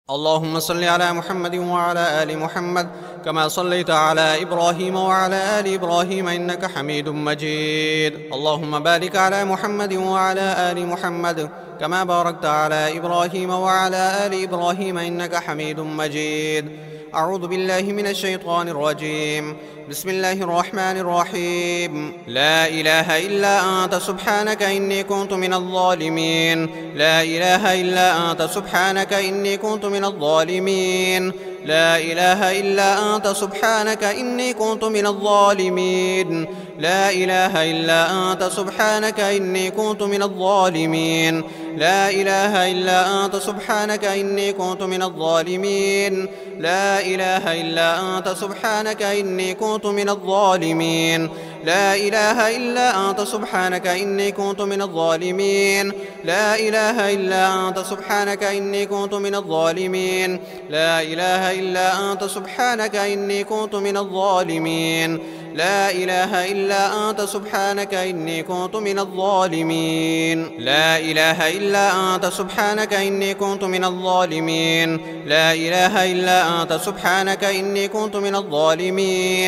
اللهم صل على محمد وعلى آل محمد كما صليت على إبراهيم وعلى آل إبراهيم إنك حميد مجيد. اللهم بارك على محمد وعلى آل محمد كما باركت على إبراهيم وعلى آل إبراهيم إنك حميد مجيد. أعوذ بالله من الشيطان الرجيم. بسم الله الرحمن الرحيم. لا إله إلا أنت سبحانك إني كنت من الظالمين. لا إله إلا أنت سبحانك إني كنت من الظالمين. لا إله إلا أنت سبحانك إني كنت من الظالمين. لا إله إلا أنت سبحانك إني كنت من الظالمين. لا إله إلا أنت سبحانك إني كنت من الظالمين. لا إله إلا أنت سبحانك إني كنت من الظالمين. لا إله إلا أنت سبحانك إني كنت من الظالمين. لا إله إلا أنت سبحانك إني كنت من الظالمين. لا إله إلا أنت سبحانك إني كنت من الظالمين. لا إله إلا أنت سبحانك إني كنت من الظالمين. لا إله إلا أنت سبحانك إني كنت من الظالمين. لا إله إلا أنت سبحانك إني كنت من الظالمين.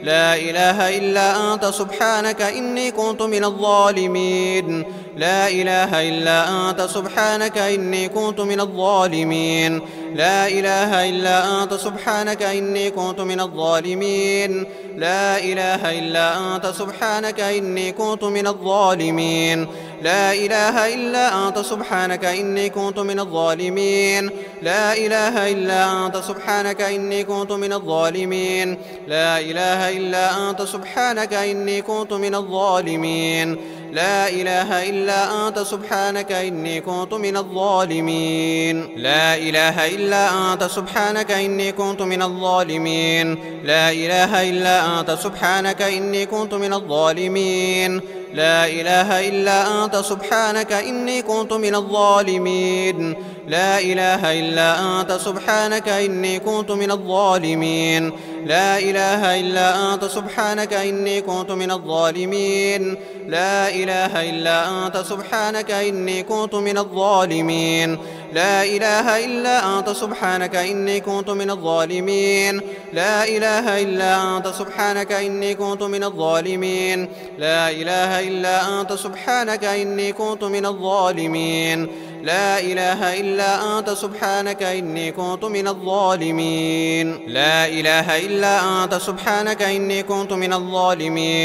لا إله إلا أنت سبحانك إني كنت من الظالمين. لا إله إلا أنت سبحانك إني كنت من الظالمين. لا إله إلا أنت سبحانك إني كنت من الظالمين. لا إله إلا أنت سبحانك إني كنت من الظالمين. لا إله إلا أنت سبحانك إني كنت من الظالمين. لا إله إلا أنت سبحانك إني كنت من الظالمين. لا إله إلا أنت سبحانك إني كنت من الظالمين. لا إله إلا أنت سبحانك إني كنت من الظالمين. لا إله إلا أنت سبحانك إني كنت من الظالمين. لا إله إلا أنت سبحانك إني كنت من الظالمين. لا إله إلا أنت سبحانك إني كنت من الظالمين. لا إله إلا أنت سبحانك إني كنت من الظالمين. لا إله إلا أنت سبحانك إني كنت من الظالمين. لا إله إلا أنت سبحانك إني كنت من الظالمين. لا إله إلا أنت سبحانك إني كنت من الظالمين. لا إله إلا أنت سبحانك إني كنت من الظالمين. لا إله إلا أنت سبحانك إني كنت من الظالمين. لا إله إلا أنت سبحانك إني كنت من الظالمين. لا إله إلا أنت سبحانك إني كنت من الظالمين. لا إله إلا أنت سبحانك إني كنت من الظالمين.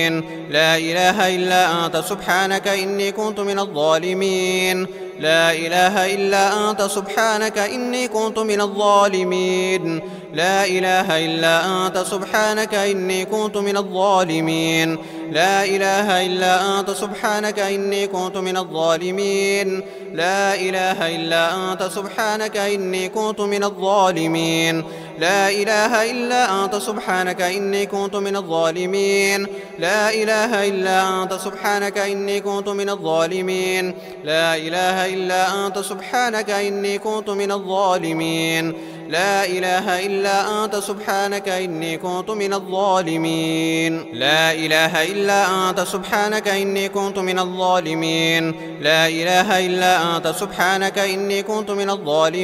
لا إله إلا أنت سبحانك إني كنت من الظالمين. لا إله إلا أنت سبحانك إني كنت من الظالمين. لا إله إلا أنت سبحانك إني كنت من الظالمين. لا إله إلا أنت سبحانك إني كنت من الظالمين. لا إله إلا أنت سبحانك إني كنت من الظالمين. لا إله إلا أنت سبحانك إني كنت من الظالمين. لا إله إلا أنت سبحانك إني كنت من الظالمين. لا إله إلا أنت سبحانك إني كنت من الظالمين. لا إله إلا أنت سبحانك إني كنت من الظالمين. لا إله إلا أنت سبحانك إني كنت من الظالمين.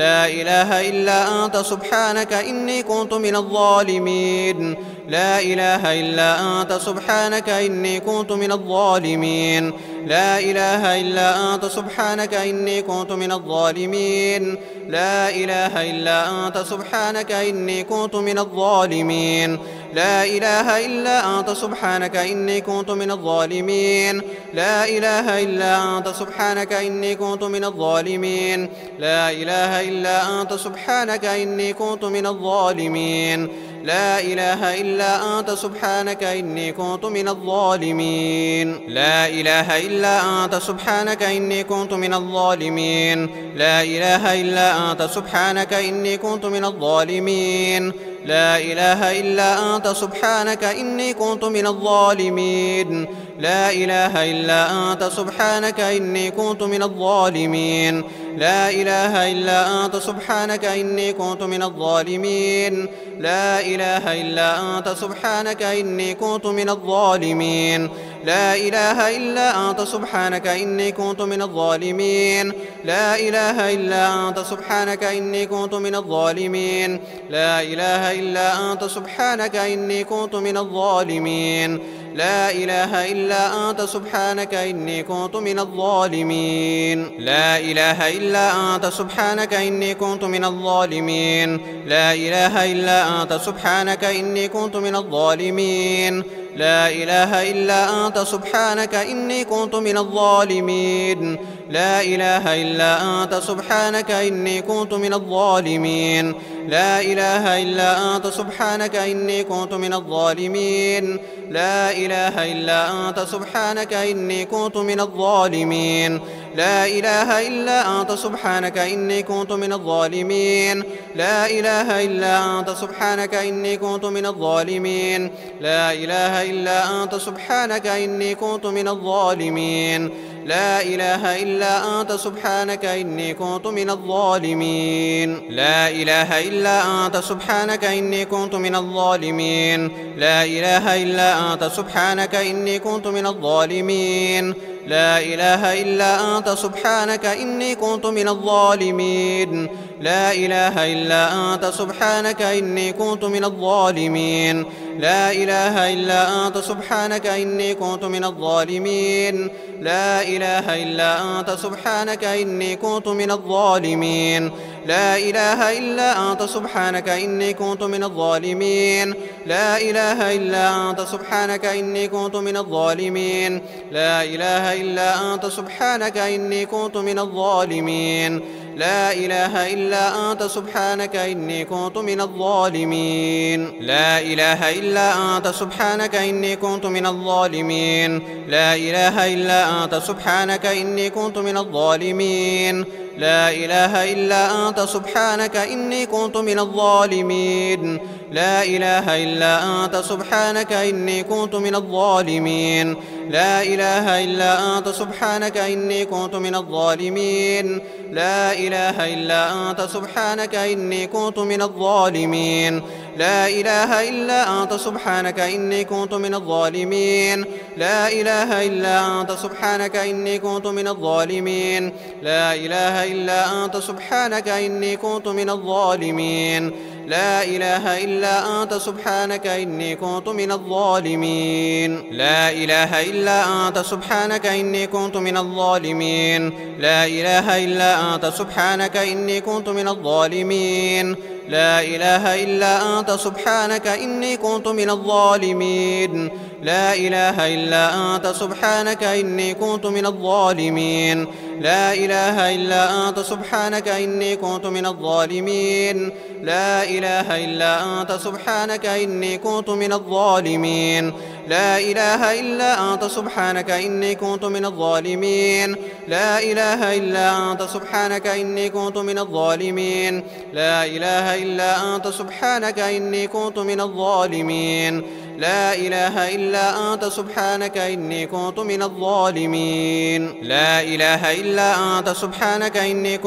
لا إله إلا أنت سبحانك إني كنت من الظالمين. لا إله إلا أنت سبحانك إني كنت من الظالمين. لا إله إلا أنت سبحانك إني كنت من الظالمين. لا إله إلا أنت سبحانك إني كنت من الظالمين. لا إله إلا أنت سبحانك إني كنت من الظالمين. لا إله إلا أنت سبحانك إني كنت من الظالمين. لا إله إلا أنت سبحانك إني كنت من الظالمين. لا إله إلا أنت سبحانك إني كنت من الظالمين. لا إله إلا أنت سبحانك إني كنت من الظالمين. لا إله إلا أنت سبحانك إني كنت من الظالمين. لا إله إلا أنت سبحانك إني كنت من الظالمين. لا إله إلا أنت سبحانك إني كنت من الظالمين. لا إله إلا أنت سبحانك إني كنت من الظالمين. لا إله إلا أنت سبحانك إني كنت من الظالمين. لا إله إلا أنت سبحانك إني كنت من الظالمين لا إله إلا أنت سبحانك إني كنت من الظالمين لا إله إلا أنت سبحانك إني كنت من الظالمين لا إله إلا أنت سبحانك إني كنت من الظالمين لا إله إلا أنت سبحانك إني كنت من الظالمين لا إله إلا أنت سبحانك إني كنت من الظالمين لا إله إلا أنت سبحانك إني كنت من الظالمين لا إله إلا أنت سبحانك إني كنت من الظالمين لا إله إلا أنت سبحانك إني كنت من الظالمين لا إله إلا أنت سبحانك إني كنت من الظالمين لا إله إلا أنت سبحانك إني كنت من الظالمين لا إله إلا أنت سبحانك إني كنت من الظالمين لا إله إلا أنت سبحانك إني كنت من الظالمين لا إله إلا أنت سبحانك إني كنت من الظالمين لا إله إلا أنت سبحانك إني كنت من الظالمين لا إله إلا أنت سبحانك إني كنت من الظالمين لا إله إلا أنت سبحانك إني كنت من الظالمين لا إله إلا أنت سبحانك إني كنت من الظالمين لا إله إلا أنت سبحانك إني كنت من الظالمين لا إله إلا أنت سبحانك إني كنت من الظالمين لا إله إلا أنت سبحانك إني كنت من الظالمين لا إله إلا أنت سبحانك إني كنت من الظالمين لا إله إلا أنت سبحانك إني كنت من الظالمين لا إله إلا أنت سبحانك إني كنت من الظالمين لا إله إلا أنت سبحانك إني كنت من الظالمين لا إله إلا أنت سبحانك إني كنت من الظالمين لا إله إلا أنت سبحانك إني كنت من الظالمين لا إله إلا أنت سبحانك إني كنت من الظالمين لا إله إلا أنت سبحانك إني كنت من الظالمين لا إله إلا أنت سبحانك إني كنت من الظالمين لا إله إلا أنت سبحانك إني كنت من الظالمين لا إله إلا أنت سبحانك إني كنت من الظالمين لا إله إلا أنت سبحانك إني كنت من الظالمين لا إله إلا أنت سبحانك إني كنت من الظالمين لا إله إلا أنت سبحانك إني كنت من الظالمين لا إله إلا أنت سبحانك إني كنت من الظالمين لا إله إلا أنت سبحانك إني كنت من الظالمين لا إله إلا أنت سبحانك إني كنت من الظالمين لا إله إلا أنت سبحانك إني كنت من الظالمين لا إله إلا أنت سبحانك إني كنت من الظالمين لا إله إلا أنت سبحانك إني كنت من الظالمين لا إله إلا أنت سبحانك إني كنت من الظالمين لا إله إلا أنت سبحانك إني كنت من الظالمين لا إله إلا أنت سبحانك إني كنت من الظالمين لا إله إلا أنت سبحانك إني كنت من الظالمين لا إله إلا أنت سبحانك إني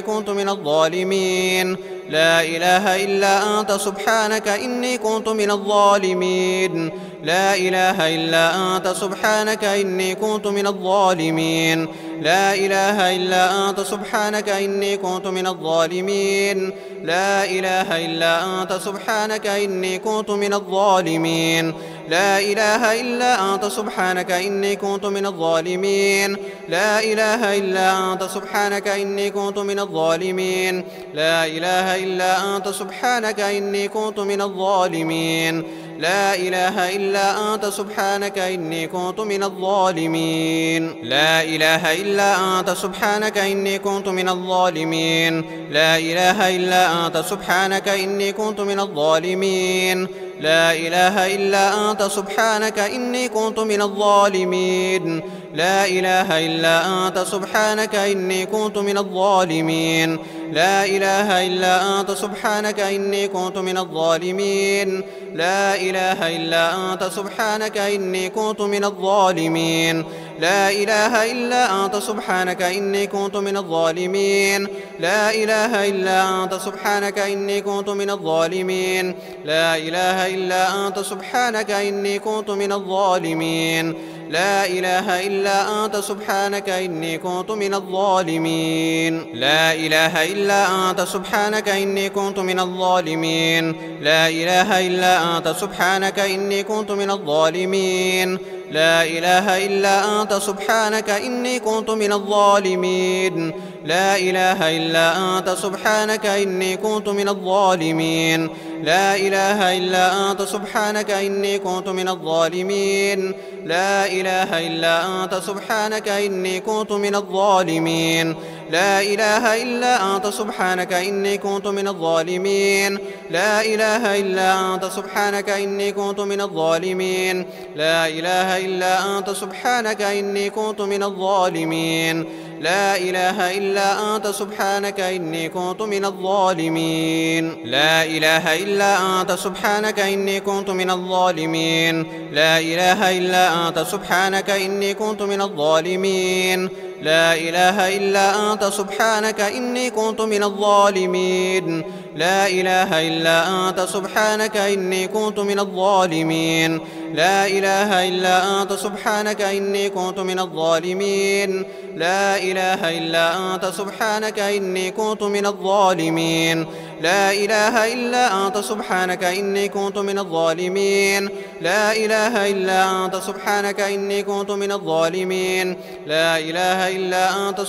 كنت من الظالمين لا إله إلا أنت سبحانك إني كنت من الظالمين لا إله إلا أنت سبحانك إني كنت من الظالمين لا إله إلا أنت سبحانك إني كنت من الظالمين لا إله إلا أنت سبحانك إني كنت من الظالمين لا إله إلا أنت سبحانك إني كنت من الظالمين لا إله إلا أنت سبحانك إني كنت من الظالمين لا إله إلا أنت سبحانك إني كنت من الظالمين لا إله إلا أنت سبحانك إني كنت من الظالمين لا إله إلا أنت سبحانك إني كنت من الظالمين لا إله إلا أنت سبحانك إني كنت من الظالمين لا إله إلا أنت سبحانك إني كنت من الظالمين لا إله إلا أنت سبحانك إني كنت من الظالمين لا إله إلا أنت سبحانك إني كنت من الظالمين لا إله إلا أنت سبحانك إني كنت من الظالمين لا إله إلا أنت سبحانك إني كنت من الظالمين لا إله إلا أنت سبحانك إني كنت من الظالمين لا إله إلا أنت سبحانك إني كنت من الظالمين لا إله إلا أنت سبحانك إني كنت من الظالمين لا إله إلا أنت سبحانك إني كنت من الظالمين لا إله إلا أنت سبحانك إني كنت من الظالمين لا إله إلا أنت سبحانك إني كنت من الظالمين لا إله إلا أنت سبحانك إني كنت من الظالمين لا إله إلا أنت سبحانك إني كنت من الظالمين لا إله إلا أنت سبحانك إني كنت من الظالمين لا إله إلا أنت سبحانك إني كنت من الظالمين لا إله إلا أنت سبحانك إني كنت من الظالمين لا إله إلا أنت سبحانك إني كنت من الظالمين لا إله إلا أنت سبحانك إني كنت من الظالمين لا إله إلا أنت سبحانك إني كنت من الظالمين لا إله إلا أنت سبحانك إني كنت من الظالمين لا إله إلا أنت سبحانك إني كنت من الظالمين لا إله إلا أنت سبحانك إني كنت من الظالمين لا إله إلا أنت سبحانك إني كنت من الظالمين لا إله إلا أنت سبحانك إني كنت من الظالمين لا إله إلا أنت سبحانك إني كنت من الظالمين لا إله إلا أنت سبحانك إني كنت من الظالمين لا إله إلا أنت سبحانك إني كنت من الظالمين لا إله إلا أنت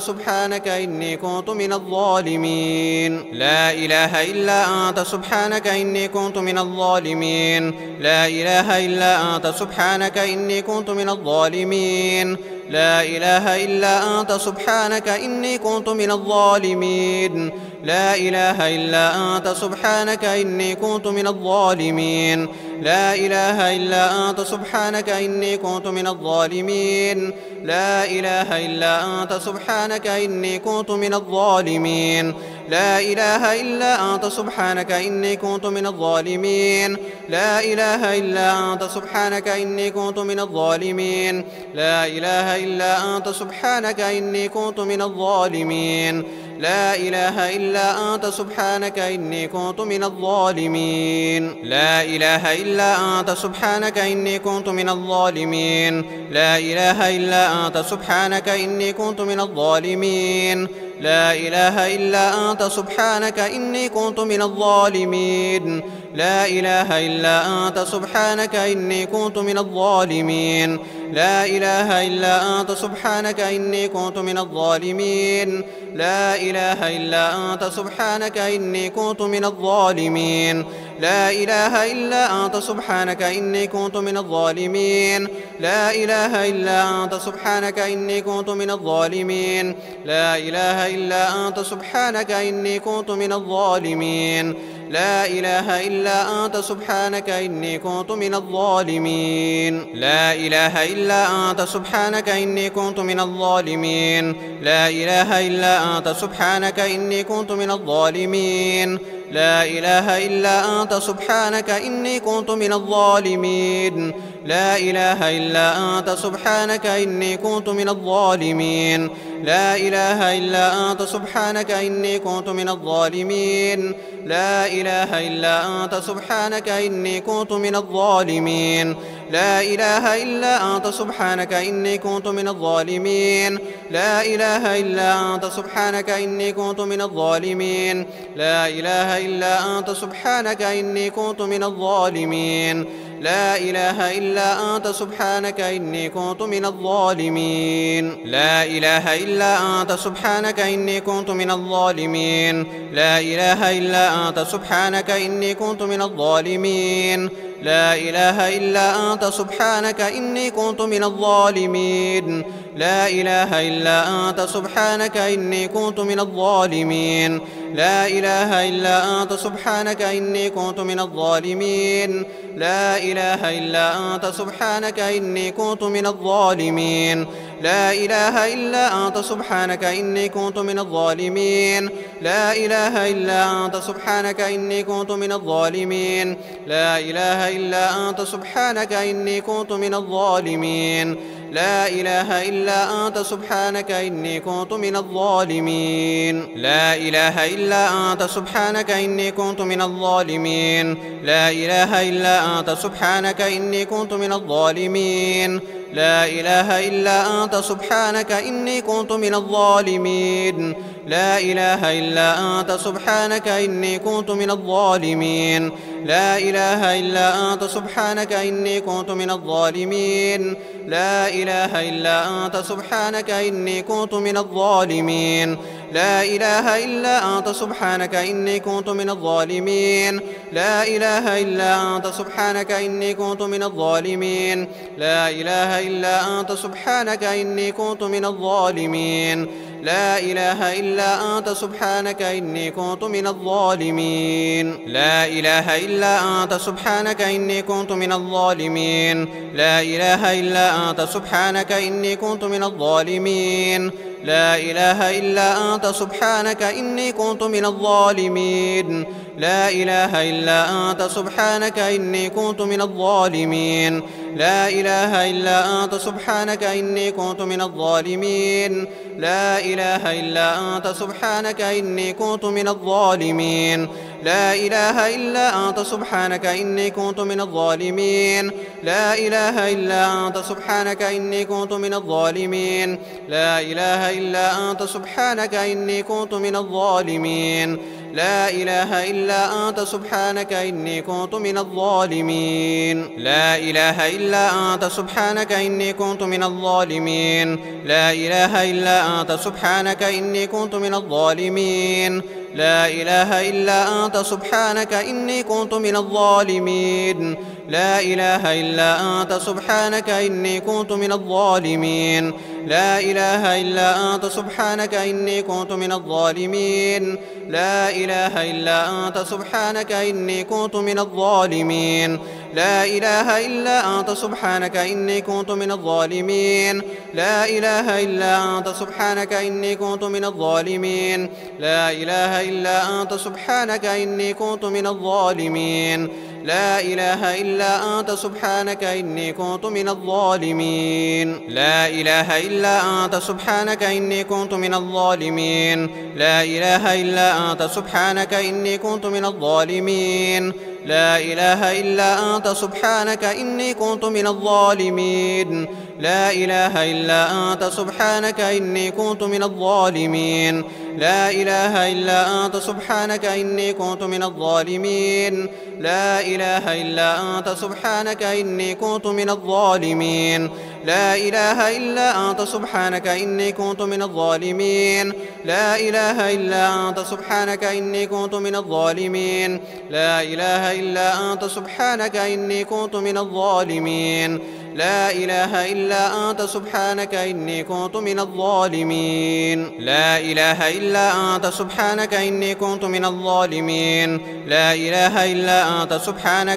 سبحانك إني كنت من الظالمين لا إله إلا أنت سبحانك إني كنت من الظالمين لا إله إلا أنت سبحانك إني كنت من الظالمين لا إله إلا أنت سبحانك إني كنت من الظالمين لا إله إلا أنت سبحانك إني كنت من الظالمين لا إله إلا أنت سبحانك إني كنت من الظالمين لا إله إلا أنت سبحانك إني كنت من الظالمين لا إله إلا أنت سبحانك إني كنت من الظالمين لا إله إلا أنت سبحانك إني كنت من الظالمين لا إله إلا أنت سبحانك إني كنت من الظالمين لا إله إلا أنت سبحانك إني كنت من الظالمين لا إله إلا أنت سبحانك إني كنت من الظالمين لا إله إلا أنت سبحانك إني كنت من الظالمين لا إله إلا أنت سبحانك إني كنت من الظالمين لا إله إلا أنت سبحانك إني كنت من الظالمين لا إله إلا أنت سبحانك إني كنت من الظالمين لا إله إلا أنت سبحانك إني كنت من الظالمين لا إله إلا أنت سبحانك إني كنت من الظالمين لا إله إلا أنت سبحانك إني كنت من الظالمين لا إله إلا أنت سبحانك إني كنت من الظالمين لا إله إلا أنت سبحانك إني كنت من الظالمين لا إله إلا أنت سبحانك إني كنت من الظالمين لا إله إلا أنت سبحانك إني كنت من الظالمين لا إله إلا أنت سبحانك إني كنت من الظالمين لا إله إلا أنت سبحانك إني كنت من الظالمين لا إله إلا أنت سبحانك إني كنت من الظالمين لا إله إلا أنت سبحانك إني كنت من الظالمين لا إله إلا أنت سبحانك إني كنت من الظالمين لا إله إلا أنت سبحانك إني كنت من الظالمين لا إله إلا أنت سبحانك إني كنت من الظالمين لا إله إلا أنت سبحانك إني كنت من الظالمين لا إله إلا أنت سبحانك إني كنت من الظالمين لا إله إلا أنت سبحانك إني كنت من الظالمين لا إله إلا أنت سبحانك إني كنت من الظالمين لا إله إلا أنت سبحانك إني كنت من الظالمين لا إله إلا أنت سبحانك إني كنت من الظالمين لا إله إلا أنت سبحانك إني كنت من الظالمين لا إله إلا أنت سبحانك إني كنت من الظالمين لا إله إلا أنت سبحانك إني كنت من الظالمين لا إله إلا أنت سبحانك إني كنت من الظالمين لا إله إلا أنت سبحانك إني كنت من الظالمين لا إله إلا أنت سبحانك إني كنت من الظالمين لا إله إلا أنت سبحانك إني كنت من الظالمين لا إله إلا أنت سبحانك إني كنت من الظالمين لا إله إلا أنت سبحانك إني كنت من الظالمين لا إله إلا أنت سبحانك إني كنت من الظالمين لا إله إلا أنت سبحانك إني كنت من الظالمين لا إله إلا أنت سبحانك إني كنت من الظالمين لا إله إلا أنت سبحانك إني كنت من الظالمين لا إله إلا أنت سبحانك إني كنت من الظالمين لا إله إلا أنت سبحانك إني كنت من الظالمين لا إله إلا أنت سبحانك إني كنت من الظالمين لا إله إلا أنت سبحانك إني كنت من الظالمين لا إله إلا أنت سبحانك إني كنت من الظالمين لا إله إلا أنت سبحانك إني كنت من الظالمين لا إله إلا أنت سبحانك إني كنت من الظالمين لا إله إلا أنت سبحانك إني كنت من الظالمين لا إله إلا أنت سبحانك إني كنت من الظالمين لا إله إلا أنت سبحانك إني كنت من الظالمين لا إله إلا أنت سبحانك إني كنت من الظالمين لا إله إلا أنت سبحانك إني كنت من الظالمين لا إله إلا أنت سبحانك إني كنت من الظالمين لا إله إلا أنت سبحانك إني كنت من الظالمين لا إله إلا أنت سبحانك إني كنت من الظالمين لا إله إلا أنت سبحانك إني كنت من الظالمين لا إله إلا أنت سبحانك إني كنت من الظالمين لا إله إلا أنت سبحانك إني كنت من الظالمين لا إله إلا أنت سبحانك إني كنت من الظالمين لا إله إلا أنت سبحانك إني كنت من الظالمين لا إله إلا أنت سبحانك إني كنت من الظالمين لا إله إلا أنت سبحانك إني كنت من الظالمين لا إله إلا أنت سبحانك إني كنت من الظالمين لا إله إلا أنت سبحانك إني كنت من الظالمين لا إله إلا أنت سبحانك إني كنت من الظالمين لا إله إلا أنت سبحانك إني كنت من الظالمين لا إله إلا أنت سبحانك إني كنت من الظالمين لا إله إلا أنت سبحانك إني كنت من الظالمين لا إله إلا أنت سبحانك إني كنت من الظالمين لا إله إلا أنت سبحانك إني كنت من الظالمين لا إله إلا أنت سبحانك إني كنت من الظالمين لا إله إلا أنت سبحانك إني كنت من الظالمين لا إله إلا أنت سبحانك إني كنت من الظالمين لا إله إلا أنت سبحانك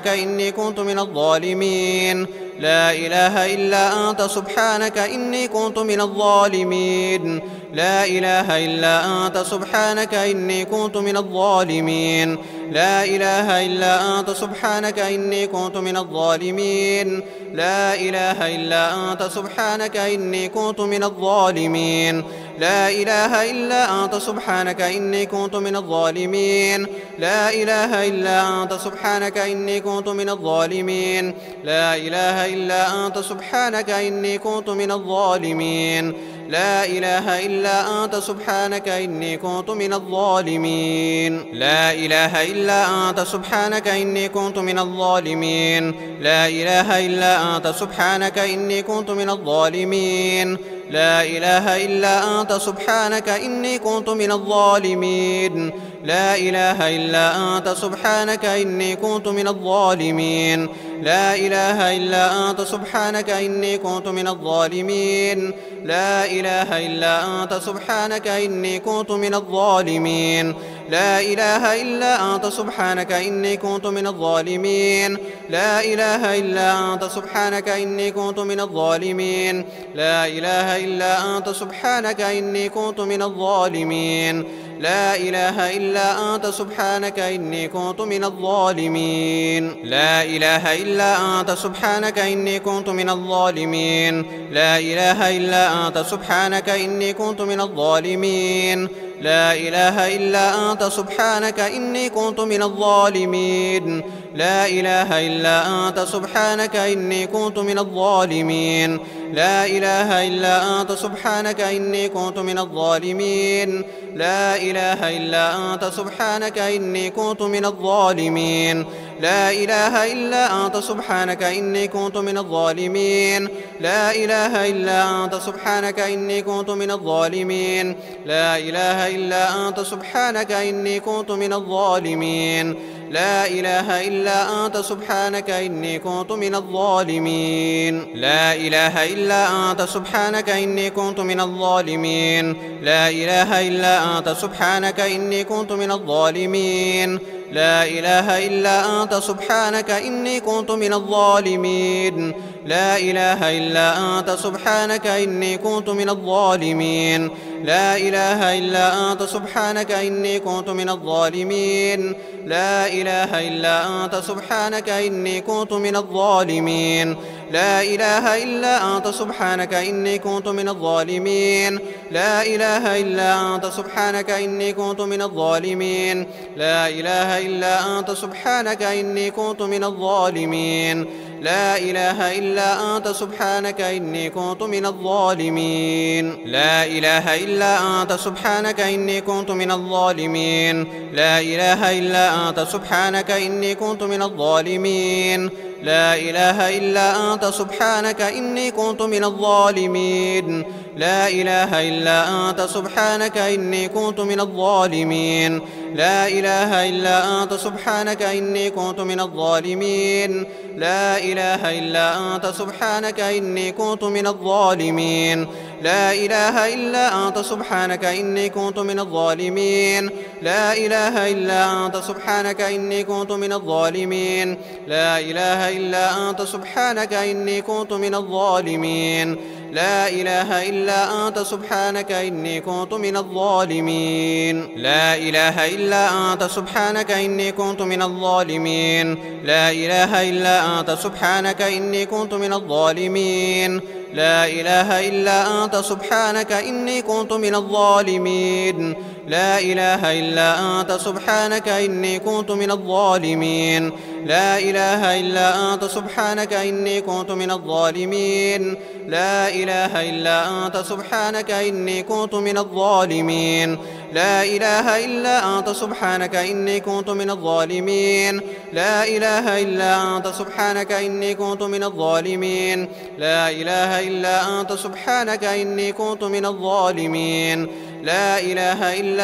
إني كنت من الظالمين لا إله إلا أنت سبحانك إني كنت من الظالمين لا إله إلا أنت سبحانك إني كنت من الظالمين لا إله إلا أنت سبحانك إني كنت من الظالمين لا إله إلا أنت سبحانك إني كنت من الظالمين لا إله إلا أنت سبحانك إني كنت من الظالمين لا إله إلا أنت سبحانك إني كنت من الظالمين لا إله إلا أنت سبحانك إني كنت من الظالمين لا إله إلا أنت سبحانك إني كنت من الظالمين لا إله إلا أنت سبحانك إني كنت من الظالمين لا إله إلا أنت سبحانك إني كنت من الظالمين لا إله إلا أنت سبحانك إني كنت من الظالمين لا إله إلا أنت سبحانك إني كنت من الظالمين لا إله إلا أنت سبحانك إني كنت من الظالمين لا إله إلا أنت سبحانك إني كنت من الظالمين لا إله إلا أنت سبحانك إني كنت من الظالمين لا إله إلا أنت سبحانك إني كنت من الظالمين لا إله إلا أنت سبحانك إني كنت من الظالمين لا إله إلا أنت سبحانك إني كنت من الظالمين لا إله إلا أنت سبحانك إني كنت من الظالمين لا إله إلا أنت سبحانك إني كنت من الظالمين لا إله إلا أنت سبحانك إني كنت من الظالمين لا إله إلا أنت سبحانك إني كنت من الظالمين لا إله إلا أنت سبحانك إني كنت من الظالمين لا إله إلا أنت سبحانك إني كنت من الظالمين لا إله إلا أنت سبحانك إني كنت من الظالمين لا إله إلا أنت سبحانك إني كنت من الظالمين لا إله إلا أنت سبحانك إني كنت من الظالمين لا إله إلا أنت سبحانك إني كنت من الظالمين لا إله إلا أنت سبحانك إني كنت من الظالمين لا إله إلا أنت سبحانك إني كنت من الظالمين لا إله إلا أنت سبحانك إني كنت من الظالمين لا إله إلا أنت سبحانك إني كنت من الظالمين لا إله إلا أنت سبحانك إني كنت من الظالمين لا إله إلا أنت سبحانك إني كنت من الظالمين لا إله إلا أنت سبحانك إني كنت من الظالمين لا إله إلا أنت سبحانك إني كنت من الظالمين لا إله إلا أنت سبحانك إني كنت من الظالمين لا إله إلا أنت سبحانك إني كنت من الظالمين لا إله إلا أنت سبحانك إني كنت من الظالمين لا إله إلا أنت سبحانك إني كنت من الظالمين لا إله إلا أنت سبحانك إني كنت من الظالمين لا إله إلا أنت سبحانك إني كنت من الظالمين لا إله إلا أنت سبحانك إني كنت من الظالمين لا إله إلا أنت سبحانك إني كنت من الظالمين لا إله إلا أنت سبحانك إني كنت من الظالمين لا إله إلا أنت سبحانك إني كنت من الظالمين لا إله إلا أنت سبحانك إني كنت من الظالمين لا إله إلا أنت سبحانك إني كنت من الظالمين لا إله إلا أنت سبحانك إني كنت من الظالمين لا إله إلا أنت سبحانك إني كنت من الظالمين لا إله إلا أنت سبحانك إني كنت من الظالمين لا إله إلا أنت سبحانك إني كنت من الظالمين لا إله إلا أنت سبحانك إني كنت من الظالمين لا إله إلا أنت سبحانك إني كنت من الظالمين لا إله إلا أنت سبحانك إني كنت من الظالمين لا إله إلا أنت سبحانك إني كنت من الظالمين لا إله إلا أنت سبحانك إني كنت من الظالمين لا إله إلا أنت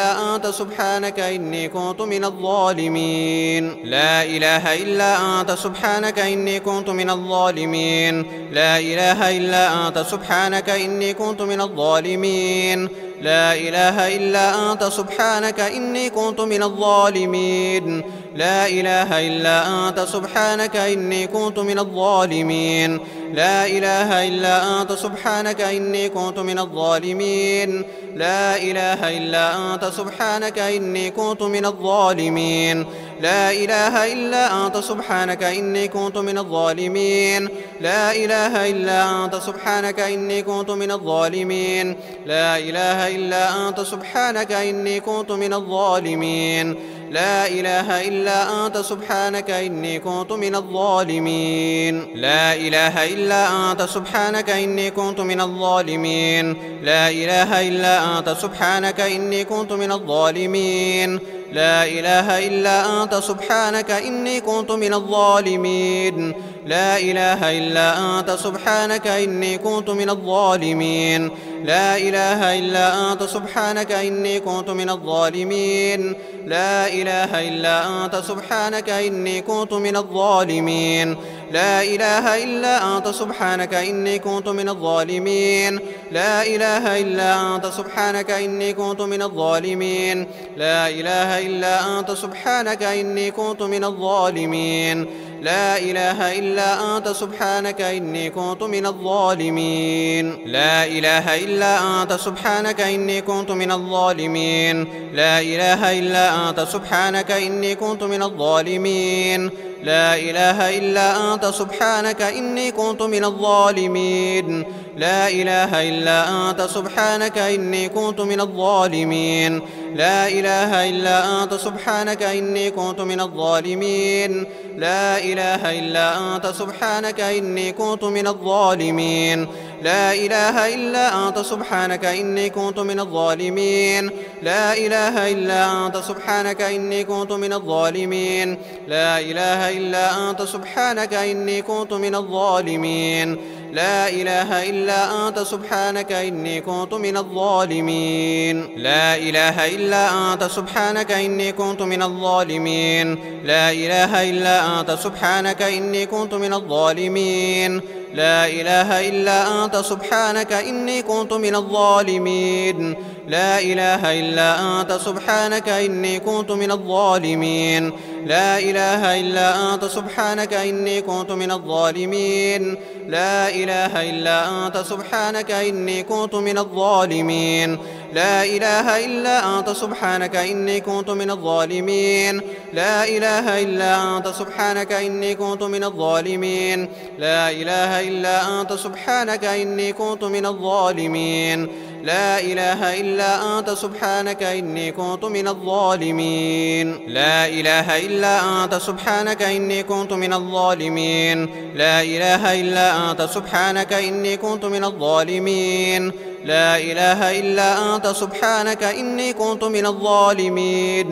سبحانك إني كنت من الظالمين لا إله إلا أنت سبحانك إني كنت من الظالمين لا إله إلا أنت سبحانك إني كنت من الظالمين لا إله إلا أنت سبحانك إني كنت من الظالمين لا إله إلا أنت سبحانك إني كنت من الظالمين لا إله إلا أنت سبحانك إني كنت من الظالمين لا إله إلا أنت سبحانك إني كنت من الظالمين لا إله إلا أنت سبحانك إني كنت من الظالمين لا إله إلا أنت سبحانك إني كنت من الظالمين لا إله إلا أنت سبحانك إني كنت من الظالمين لا إله إلا أنت سبحانك إني كنت من الظالمين لا إله إلا أنت سبحانك إني كنت من الظالمين لا إله إلا أنت سبحانك إني كنت من الظالمين لا إله إلا أنت سبحانك إني كنت من الظالمين لا إله إلا أنت سبحانك إني كنت من الظالمين لا إله إلا أنت سبحانك إني كنت من الظالمين لا إله إلا أنت سبحانك إني كنت من الظالمين لا إله إلا أنت سبحانك إني كنت من الظالمين لا إله إلا أنت سبحانك إني كنت من الظالمين لا إله إلا أنت سبحانك إني كنت من الظالمين لا إله إلا أنت سبحانك إني كنت من الظالمين لا إله إلا أنت سبحانك إني كنت من الظالمين لا إله إلا أنت سبحانك إني كنت من الظالمين لا إله إلا أنت سبحانك إني كنت من الظالمين لا إله إلا أنت سبحانك إني كنت من الظالمين لا إله إلا أنت سبحانك إني كنت من الظالمين لا إله إلا أنت سبحانك إني كنت من الظالمين لا إله إلا أنت سبحانك إني كنت من الظالمين لا إله إلا أنت سبحانك إني كنت من الظالمين لا إله إلا أنت سبحانك إني كنت من الظالمين لا إله إلا أنت سبحانك إني كنت من الظالمين لا إله إلا أنت سبحانك إني كنت من الظالمين لا إله إلا أنت سبحانك إني كنت من الظالمين لا إله إلا أنت سبحانك إني كنت من الظالمين لا إله إلا أنت سبحانك إني كنت من الظالمين لا إله إلا أنت سبحانك إني كنت من الظالمين لا إله إلا أنت سبحانك إني كنت من الظالمين لا إله إلا أنت سبحانك إني كنت من الظالمين لا إله إلا أنت سبحانك إني كنت من الظالمين لا إله إلا أنت سبحانك إني كنت من الظالمين لا إله إلا أنت سبحانك إني كنت من الظالمين لا إله إلا أنت سبحانك إني كنت من الظالمين لا إله إلا أنت سبحانك إني كنت من الظالمين لا إله إلا أنت سبحانك إني كنت من الظالمين لا إله إلا أنت سبحانك إني كنت من الظالمين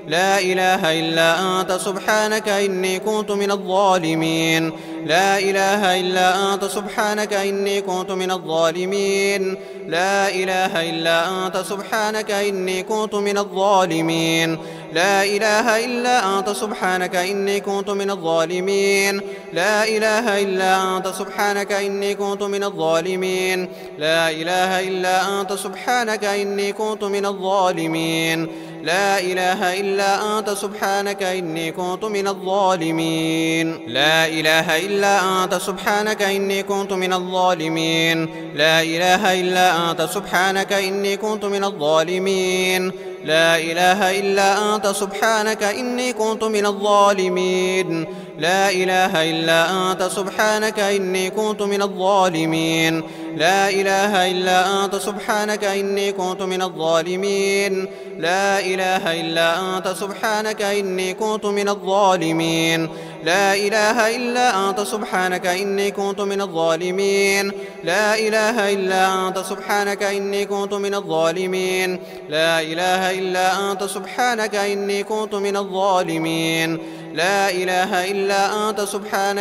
لا إله إلا أنت سبحانك إني كنت من الظالمين لا إله إلا أنت سبحانك إني كنت من الظالمين لا إله إلا أنت سبحانك إني كنت من الظالمين لا إله إلا أنت سبحانك إني كنت من الظالمين لا إله إلا أنت سبحانك إني كنت من الظالمين لا إله إلا أنت سبحانك إني كنت من الظالمين لا إله إلا أنت سبحانك إني كنت من الظالمين لا إله إلا أنت سبحانك إني كنت من الظالمين لا إله إلا أنت سبحانك إني كنت من الظالمين لا إله إلا أنت سبحانك إني كنت من الظالمين لا إله إلا أنت سبحانك إني كنت من الظالمين لا إله إلا أنت سبحانك إني كنت من الظالمين لا إله إلا أنت سبحانك إني كنت من الظالمين لا إله إلا أنت سبحانك إني كنت من الظالمين لا إله إلا أنت سبحانك إني كنت من الظالمين لا إله إلا أنت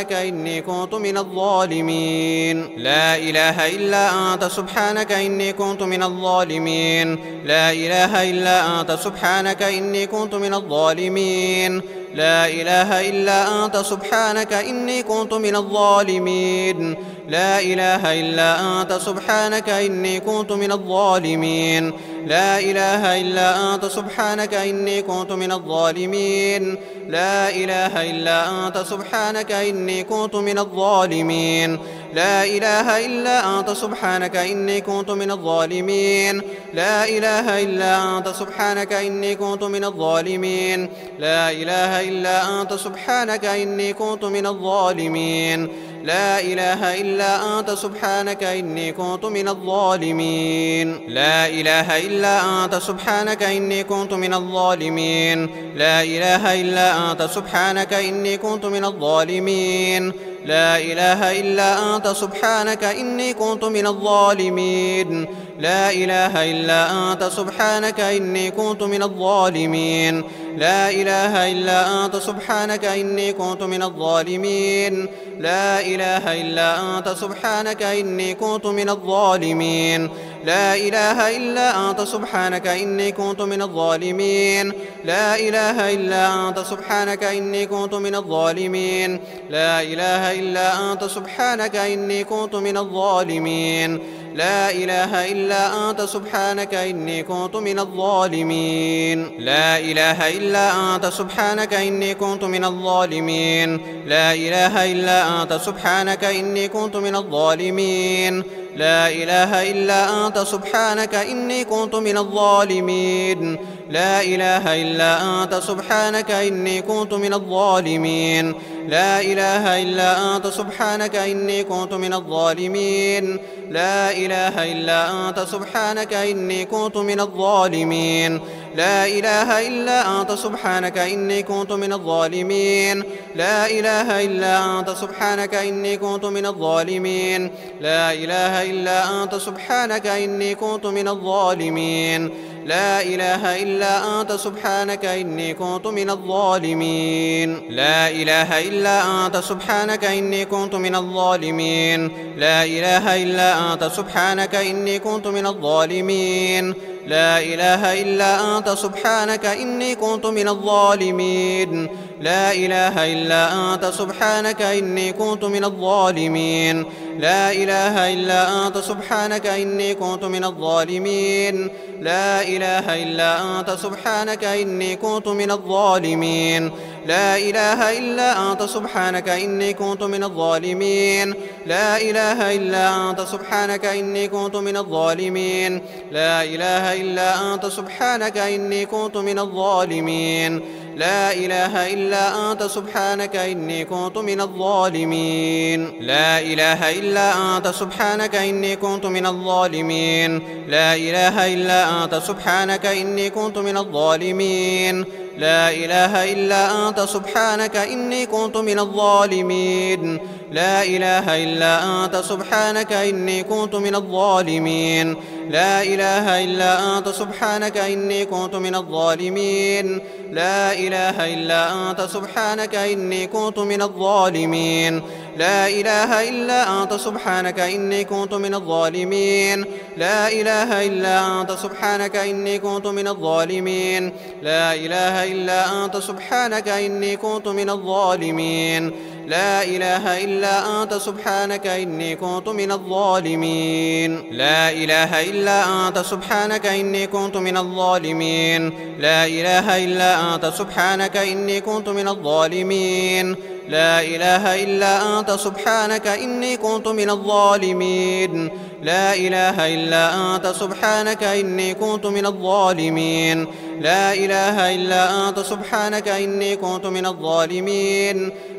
سبحانك إني كنت من الظالمين لا إله إلا أنت سبحانك إني كنت من الظالمين لا إله إلا أنت سبحانك إني كنت من الظالمين لا إله إلا أنت سبحانك إني كنت من الظالمين لا إله إلا أنت سبحانك إني كنت من الظالمين لا إله إلا أنت سبحانك إني كنت من الظالمين لا إله إلا أنت سبحانك إني كنت من الظالمين لا إله إلا أنت سبحانك إني كنت من الظالمين لا إله إلا أنت سبحانك إني كنت من الظالمين لا إله إلا أنت سبحانك إني كنت من الظالمين لا إله إلا أنت سبحانك إني كنت من الظالمين لا إله إلا أنت سبحانك إني كنت من الظالمين لا إله إلا أنت سبحانك إني كنت من الظالمين لا إله إلا أنت سبحانك إني كنت من الظالمين لا إله إلا أنت سبحانك إني كنت من الظالمين لا إله إلا أنت سبحانك إني كنت من الظالمين لا إله إلا أنت سبحانك إني كنت من الظالمين لا إله إلا أنت سبحانك إني كنت من الظالمين لا إله إلا أنت سبحانك إني كنت من الظالمين لا إله إلا أنت سبحانك إني كنت من الظالمين لا إله إلا أنت سبحانك إني كنت من الظالمين لا إله إلا أنت سبحانك إني كنت من الظالمين لا إله إلا أنت سبحانك إني كنت من الظالمين لا إله إلا أنت سبحانك إني كنت من الظالمين لا إله إلا أنت سبحانك إني كنت من الظالمين لا إله إلا أنت سبحانك إني كنت من الظالمين لا إله إلا أنت سبحانك إني كنت من الظالمين لا إله إلا أنت سبحانك إني كنت من الظالمين لا إله إلا أنت سبحانك إني كنت من الظالمين لا إله إلا أنت سبحانك إني كنت من الظالمين لا إله إلا أنت سبحانك إني كنت من الظالمين لا إله إلا أنت سبحانك إني كنت من الظالمين لا إله إلا أنت سبحانك إني كنت من الظالمين لا إله إلا أنت سبحانك إني كنت من الظالمين لا إله إلا أنت سبحانك إني كنت من الظالمين لا إله إلا أنت سبحانك إني كنت من الظالمين لا إله إلا أنت سبحانك إني كنت من الظالمين لا إله إلا أنت سبحانك إني كنت من الظالمين لا إله إلا أنت سبحانك إني كنت من الظالمين لا إله إلا أنت سبحانك إني كنت من الظالمين لا إله إلا أنت سبحانك إني كنت من الظالمين لا إله إلا أنت سبحانك إني كنت من الظالمين لا إله إلا أنت سبحانك إني كنت من الظالمين لا إله إلا أنت سبحانك إني كنت من الظالمين لا إله إلا أنت سبحانك إني كنت من الظالمين لا إله إلا أنت سبحانك إني كنت من الظالمين لا إله إلا أنت سبحانك إني كنت من الظالمين لا إله إلا أنت سبحانك إني كنت من الظالمين لا إله إلا أنت سبحانك إني كنت من الظالمين لا إله إلا أنت سبحانك إني كنت من الظالمين لا إله إلا أنت سبحانك إني كنت من الظالمين لا إله إلا أنت سبحانك إني كنت من الظالمين لا إله إلا أنت سبحانك إني كنت من الظالمين لا إله إلا أنت سبحانك إني كنت من الظالمين لا إله إلا أنت سبحانك إني كنت من الظالمين لا إله إلا أنت سبحانك إني كنت من الظالمين لا إله إلا أنت سبحانك إني كنت من الظالمين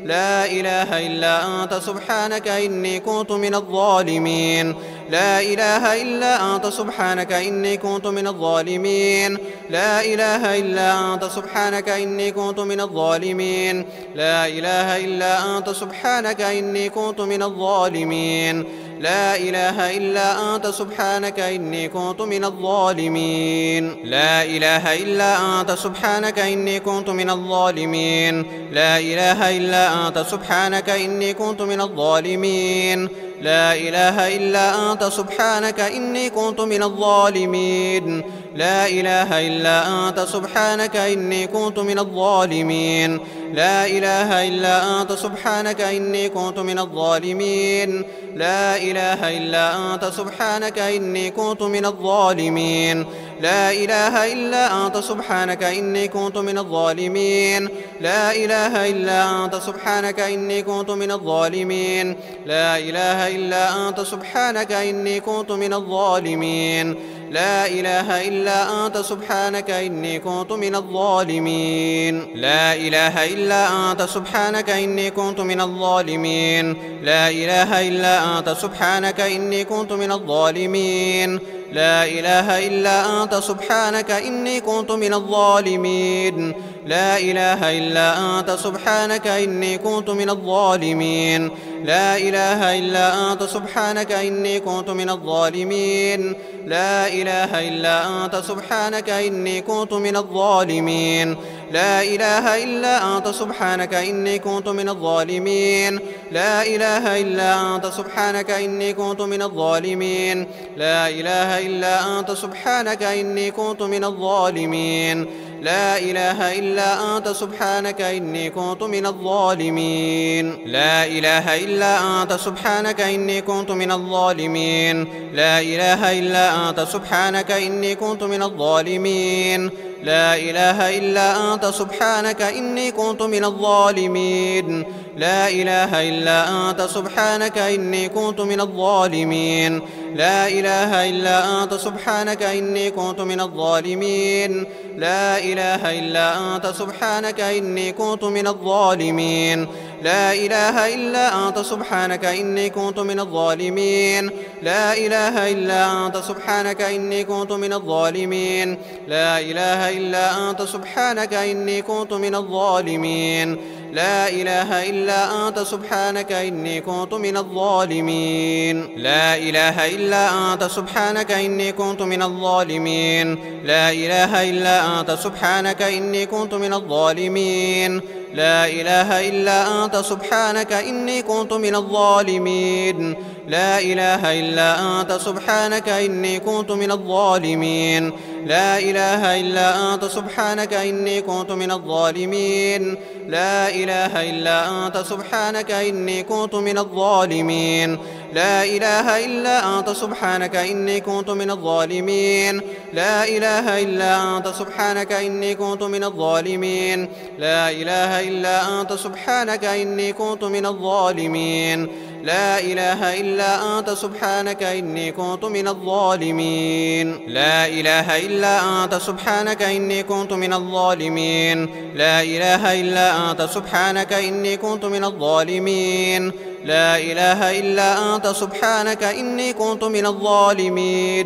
لا إله إلا أنت سبحانك إني كنت من الظالمين لا إله إلا أنت سبحانك إني كنت من الظالمين لا إله إلا أنت سبحانك إني كنت من الظالمين لا إله إلا أنت سبحانك إني كنت من الظالمين لا إله إلا أنت سبحانك إني كنت من الظالمين لا إله إلا أنت سبحانك إني كنت من الظالمين لا إله إلا أنت سبحانك إني كنت من الظالمين لا إله إلا أنت سبحانك إني كنت من الظالمين لا إله إلا أنت سبحانك إني كنت من الظالمين لا إله إلا أنت سبحانك إني كنت من الظالمين لا إله إلا أنت سبحانك إني كنت من الظالمين لا إله إلا أنت سبحانك إني كنت من الظالمين لا إله إلا أنت سبحانك إني كنت من الظالمين لا إله إلا أنت سبحانك إني كنت من الظالمين لا إله إلا أنت سبحانك إني كنت من الظالمين لا إله إلا أنت سبحانك إني كنت من الظالمين لا إله إلا أنت سبحانك إني كنت من الظالمين لا إله إلا أنت سبحانك إني كنت من الظالمين لا إله إلا أنت سبحانك إني كنت من الظالمين لا إله إلا أنت سبحانك إني كنت من الظالمين لا إله إلا أنت سبحانك إني كنت من الظالمين لا إله إلا أنت سبحانك إني كنت من الظالمين لا إله إلا أنت سبحانك إني كنت من الظالمين لا إله إلا أنت سبحانك إني كنت من الظالمين لا إله إلا أنت سبحانك إني كنت من الظالمين لا إله إلا أنت سبحانك إني كنت من الظالمين لا إله إلا أنت سبحانك إني كنت من الظالمين لا إله إلا أنت سبحانك إني كنت من الظالمين لا إله إلا أنت سبحانك إني كنت من الظالمين لا إله إلا أنت سبحانك إني كنت من الظالمين لا إله إلا أنت سبحانك إني كنت من الظالمين لا إله إلا أنت سبحانك إني كنت من الظالمين لا إله إلا أنت سبحانك إني كنت من الظالمين لا إله إلا أنت سبحانك إني كنت من الظالمين لا إله إلا أنت سبحانك إني كنت من الظالمين لا إله إلا أنت سبحانك إني كنت من الظالمين لا إله إلا أنت سبحانك إني كنت من الظالمين لا إله إلا أنت سبحانك إني كنت من الظالمين لا إله إلا أنت سبحانك إني كنت من الظالمين لا إله إلا أنت سبحانك إني كنت من الظالمين لا إله إلا أنت سبحانك إني كنت من الظالمين لا إله إلا أنت سبحانك إني كنت من الظالمين لا إله إلا أنت سبحانك إني كنت من الظالمين لا إله إلا أنت سبحانك إني كنت من الظالمين لا إله إلا أنت سبحانك إني كنت من الظالمين لا إله إلا أنت سبحانك إني كنت من الظالمين لا إله إلا أنت سبحانك إني كنت من الظالمين لا إله إلا أنت سبحانك إني كنت من الظالمين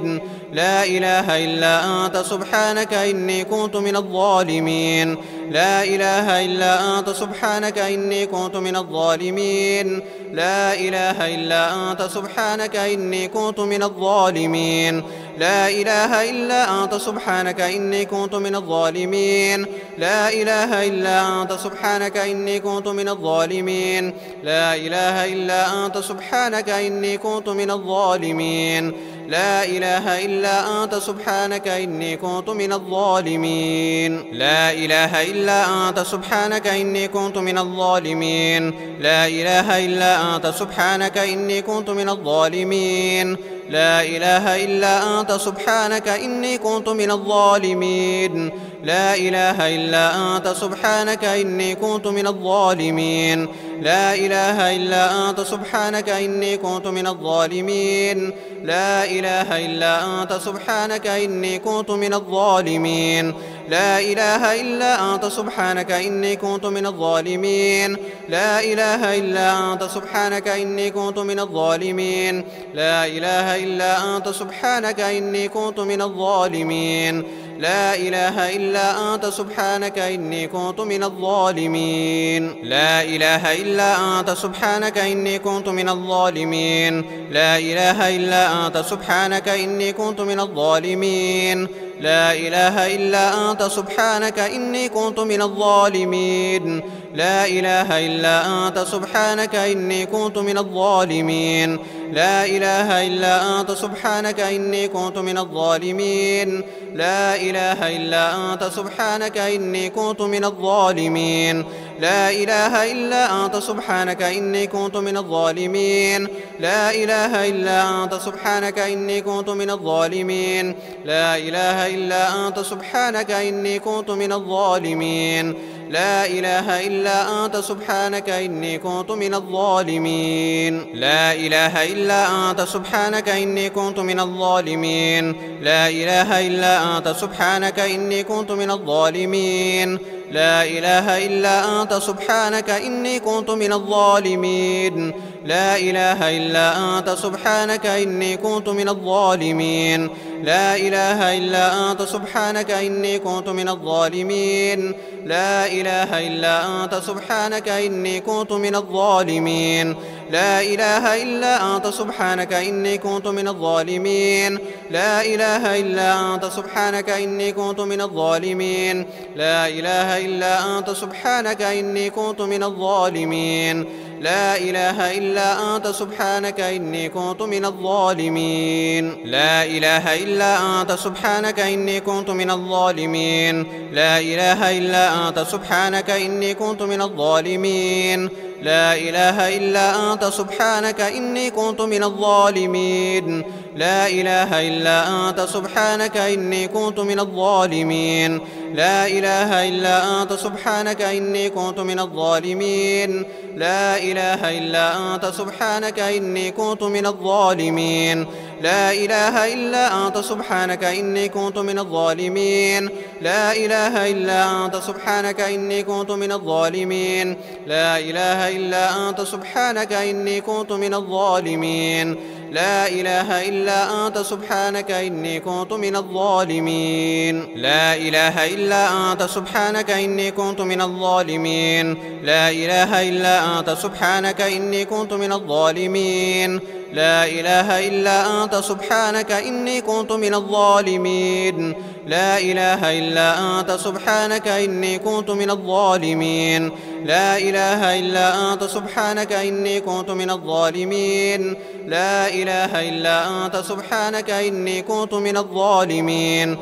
لا إله إلا أنت سبحانك إني كنت من الظالمين لا إله إلا أنت سبحانك إني كنت من الظالمين لا إله إلا أنت سبحانك إني كنت من الظالمين لا إله إلا أنت سبحانك إني كنت من الظالمين لا إله إلا أنت سبحانك إني كنت من الظالمين لا إله إلا أنت سبحانك إني كنت من الظالمين لا إله إلا أنت سبحانك إني كنت من الظالمين لا إله إلا أنت سبحانك إني كنت من الظالمين لا إله إلا أنت سبحانك إني كنت من الظالمين لا إله إلا أنت سبحانك إني كنت من الظالمين لا إله إلا أنت سبحانك إني كنت من الظالمين لا إله إلا أنت سبحانك إني كنت من الظالمين لا إله إلا أنت سبحانك إني كنت من الظالمين لا إله إلا أنت سبحانك إني كنت من الظالمين لا إله إلا أنت سبحانك إني كنت من الظالمين لا إله إلا أنت سبحانك إني كنت من الظالمين لا إله إلا أنت سبحانك إني كنت من الظالمين لا إله إلا أنت سبحانك إني كنت من الظالمين لا إله إلا أنت سبحانك إني كنت من الظالمين لا إله إلا أنت سبحانك إني كنت من الظالمين لا إله إلا أنت سبحانك إني كنت من الظالمين لا إله إلا أنت سبحانك إني كنت من الظالمين لا إله إلا أنت سبحانك إني كنت من الظالمين لا إله إلا أنت سبحانك إني كنت من الظالمين لا إله إلا أنت سبحانك إني كنت من الظالمين لا إله إلا أنت سبحانك إني كنت من الظالمين لا إله إلا أنت سبحانك إني كنت من الظالمين لا إله إلا أنت سبحانك إني كنت من الظالمين لا إله إلا أنت سبحانك إني كنت من الظالمين لا إله إلا أنت سبحانك إني كنت من الظالمين لا إله إلا أنت سبحانك إني كنت من الظالمين لا إله إلا أنت سبحانك إني كنت من الظالمين لا إله إلا أنت سبحانك إني كنت من الظالمين لا إله إلا أنت سبحانك إني كنت من الظالمين لا إله إلا أنت سبحانك إني كنت من الظالمين لا إله إلا أنت سبحانك إني كنت من الظالمين لا إله إلا أنت سبحانك إني كنت من الظالمين لا إله إلا أنت سبحانك إني كنت من الظالمين لا إله إلا أنت سبحانك إني كنت من الظالمين لا إله إلا أنت سبحانك إني كنت من الظالمين لا إله إلا أنت سبحانك إني كنت من الظالمين لا إله إلا أنت سبحانك إني كنت من الظالمين لا إله إلا أنت سبحانك إني كنت من الظالمين لا إله إلا أنت سبحانك إني كنت من الظالمين لا إله إلا أنت سبحانك إني كنت من الظالمين لا إله إلا أنت سبحانك إني كنت من الظالمين لا إله إلا أنت سبحانك إني كنت من الظالمين لا إله إلا أنت سبحانك إني كنت من الظالمين لا إله إلا أنت سبحانك إني كنت من الظالمين لا إله إلا أنت سبحانك إني كنت من الظالمين لا إله إلا أنت سبحانك إني كنت من الظالمين لا إله إلا أنت سبحانك إني كنت من الظالمين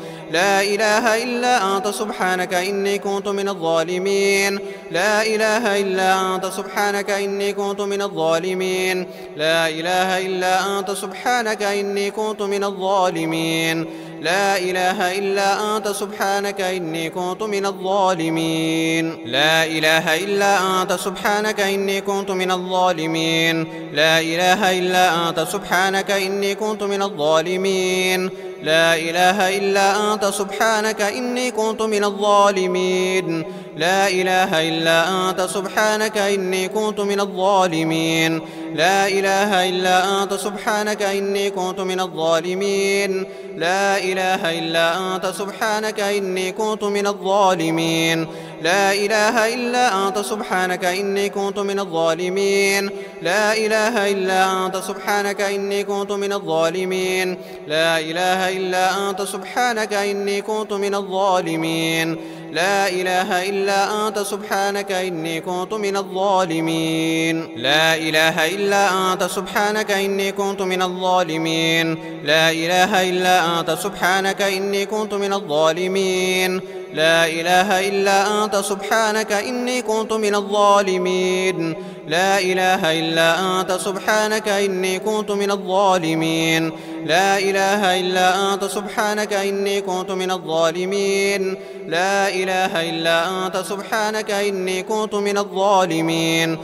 لا إله إلا أنت سبحانك إني كنت من الظالمين لا إله إلا أنت سبحانك إني كنت من الظالمين لا إله إلا أنت سبحانك إني كنت من الظالمين لا إله إلا أنت سبحانك إني كنت من الظالمين لا إله إلا أنت سبحانك إني كنت من الظالمين لا إله إلا أنت سبحانك إني كنت من الظالمين لا إله إلا أنت سبحانك إني كنت من الظالمين لا إله إلا أنت سبحانك إني كنت من الظالمين لا إله إلا أنت سبحانك إني كنت من الظالمين لا إله إلا أنت سبحانك إني كنت من الظالمين لا إله إلا أنت سبحانك إني كنت من الظالمين لا إله إلا أنت سبحانك إني كنت من الظالمين لا إله إلا أنت سبحانك إني كنت من الظالمين لا إله إلا أنت سبحانك إني كنت من الظالمين لا إله إلا أنت سبحانك إني كنت من الظالمين لا إله إلا أنت سبحانك إني كنت من الظالمين لا إله إلا أنت سبحانك إني كنت من الظالمين لا إله إلا أنت سبحانك إني كنت من الظالمين لا إله إلا أنت سبحانك إني كنت من الظالمين لا إله إلا أنت سبحانك إني كنت من الظالمين لا إله إلا أنت سبحانك إني كنت من الظالمين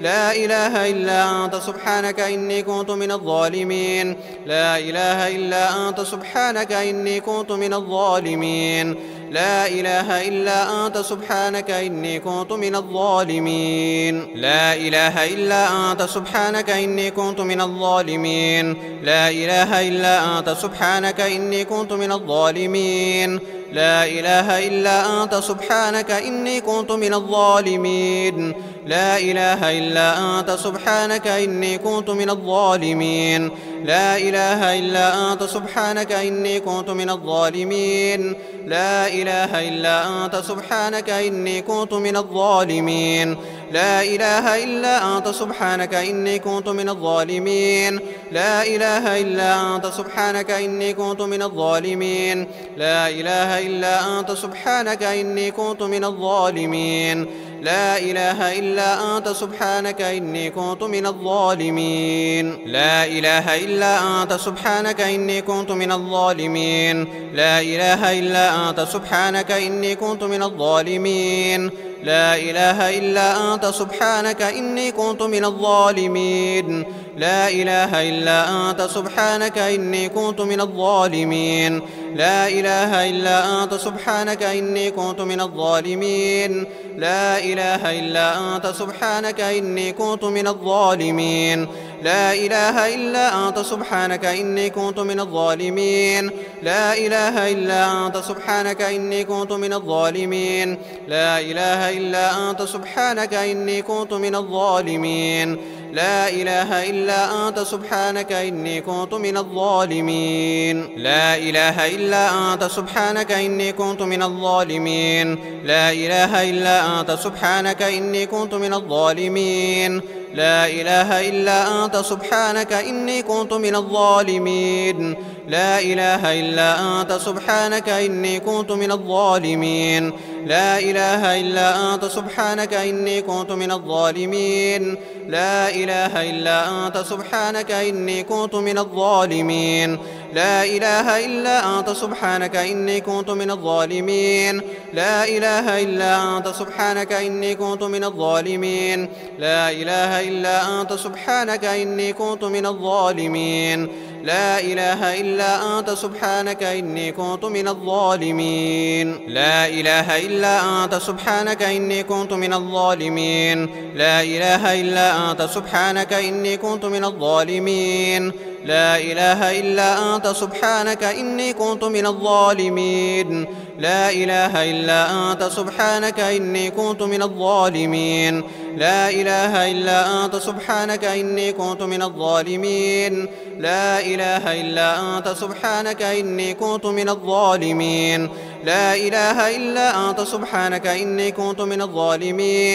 لا إله إلا أنت سبحانك إني كنت من الظالمين لا إله إلا أنت سبحانك إني كنت من الظالمين لا إله إلا أنت سبحانك إني كنت من الظالمين لا إله إلا أنت سبحانك إني كنت من الظالمين لا إله إلا أنت سبحانك إني كنت من الظالمين لا إله إلا أنت سبحانك إني كنت من الظالمين لا إله إلا أنت سبحانك إني كنت من الظالمين لا إله إلا أنت سبحانك إني كنت من الظالمين لا إله إلا أنت سبحانك إني كنت من الظالمين لا إله إلا أنت سبحانك إني كنت من الظالمين لا إله إلا أنت سبحانك إني كنت من الظالمين لا إله إلا أنت سبحانك إني كنت من الظالمين لا إله إلا أنت سبحانك إني كنت من الظالمين لا إله إلا أنت سبحانك إني كنت من الظالمين لا إله إلا أنت سبحانك إني كنت من الظالمين لا إله إلا أنت سبحانك إني كنت من الظالمين لا إله إلا أنت سبحانك إني كنت من الظالمين لا إله إلا أنت سبحانك إني كنت من الظالمين لا إله إلا أنت سبحانك إني كنت من الظالمين لا إله إلا أنت سبحانك إني كنت من الظالمين لا إله إلا أنت سبحانك إني كنت من الظالمين لا إله إلا أنت سبحانك إني كنت من الظالمين لا إله إلا أنت سبحانك إني كنت من الظالمين لا إله إلا أنت سبحانك إني كنت من الظالمين لا إله إلا أنت سبحانك إني كنت من الظالمين لا إله إلا أنت سبحانك إني كنت من الظالمين لا إله إلا أنت سبحانك إني كنت من الظالمين لا إله إلا أنت سبحانك إني كنت من الظالمين لا إله إلا أنت سبحانك إني كنت من الظالمين لا إله إلا أنت سبحانك إني كنت من الظالمين لا إله إلا أنت سبحانك إني كنت من الظالمين لا إله إلا أنت سبحانك إني كنت من الظالمين لا إله إلا أنت سبحانك إني كنت من الظالمين لا إله إلا أنت سبحانك إني كنت من الظالمين لا إله إلا أنت سبحانك إني كنت من الظالمين لا إله إلا أنت سبحانك إني كنت من الظالمين لا إله إلا أنت سبحانك إني كنت من الظالمين لا إله إلا أنت سبحانك إني كنت من الظالمين لا إله إلا أنت سبحانك إني كنت من الظالمين لا إله إلا أنت سبحانك إني كنت من الظالمين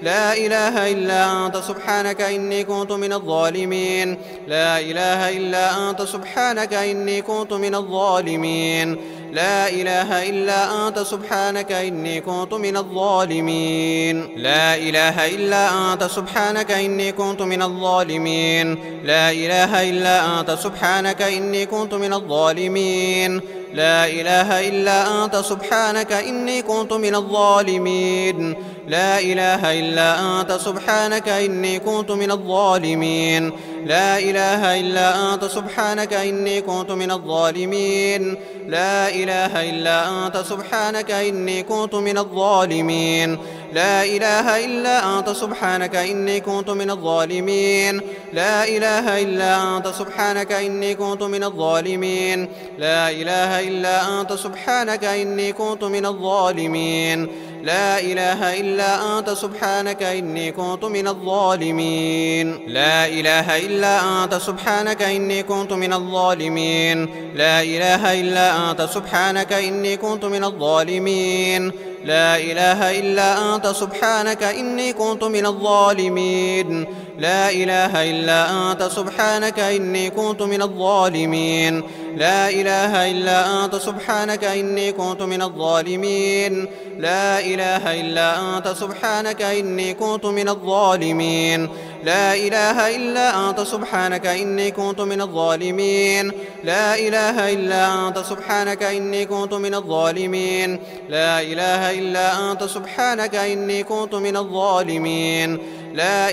لا إله إلا أنت سبحانك إني كنت من الظالمين لا إله إلا أنت سبحانك إني كنت من الظالمين لا إله إلا أنت سبحانك إني كنت من الظالمين لا إله إلا أنت سبحانك إني كنت من الظالمين لا إله إلا أنت سبحانك إني كنت من الظالمين لا إله إلا أنت سبحانك إني كنت من الظالمين لا إله إلا أنت سبحانك إني كنت من الظالمين لا إله إلا أنت سبحانك إني كنت من الظالمين لا إله إلا أنت سبحانك إني كنت من الظالمين لا إله إلا أنت سبحانك إني كنت من الظالمين لا إله إلا أنت سبحانك إني كنت من الظالمين لا إله إلا أنت سبحانك إني كنت من الظالمين لا إله إلا أنت سبحانك إني كنت من الظالمين لا إله إلا أنت سبحانك إني كنت من الظالمين لا إله إلا أنت سبحانك إني كنت من الظالمين لا إله إلا أنت سبحانك إني كنت من الظالمين لا إله إلا أنت سبحانك إني كنت من الظالمين لا إله إلا أنت سبحانك إني كنت من الظالمين لا إله إلا أنت سبحانك إني كنت من الظالمين لا إله إلا أنت سبحانك إني كنت من الظالمين لا إله إلا أنت سبحانك إني كنت من الظالمين لا إله إلا أنت سبحانك إني كنت من الظالمين لا إله إلا أنت سبحانك إني كنت من الظالمين لا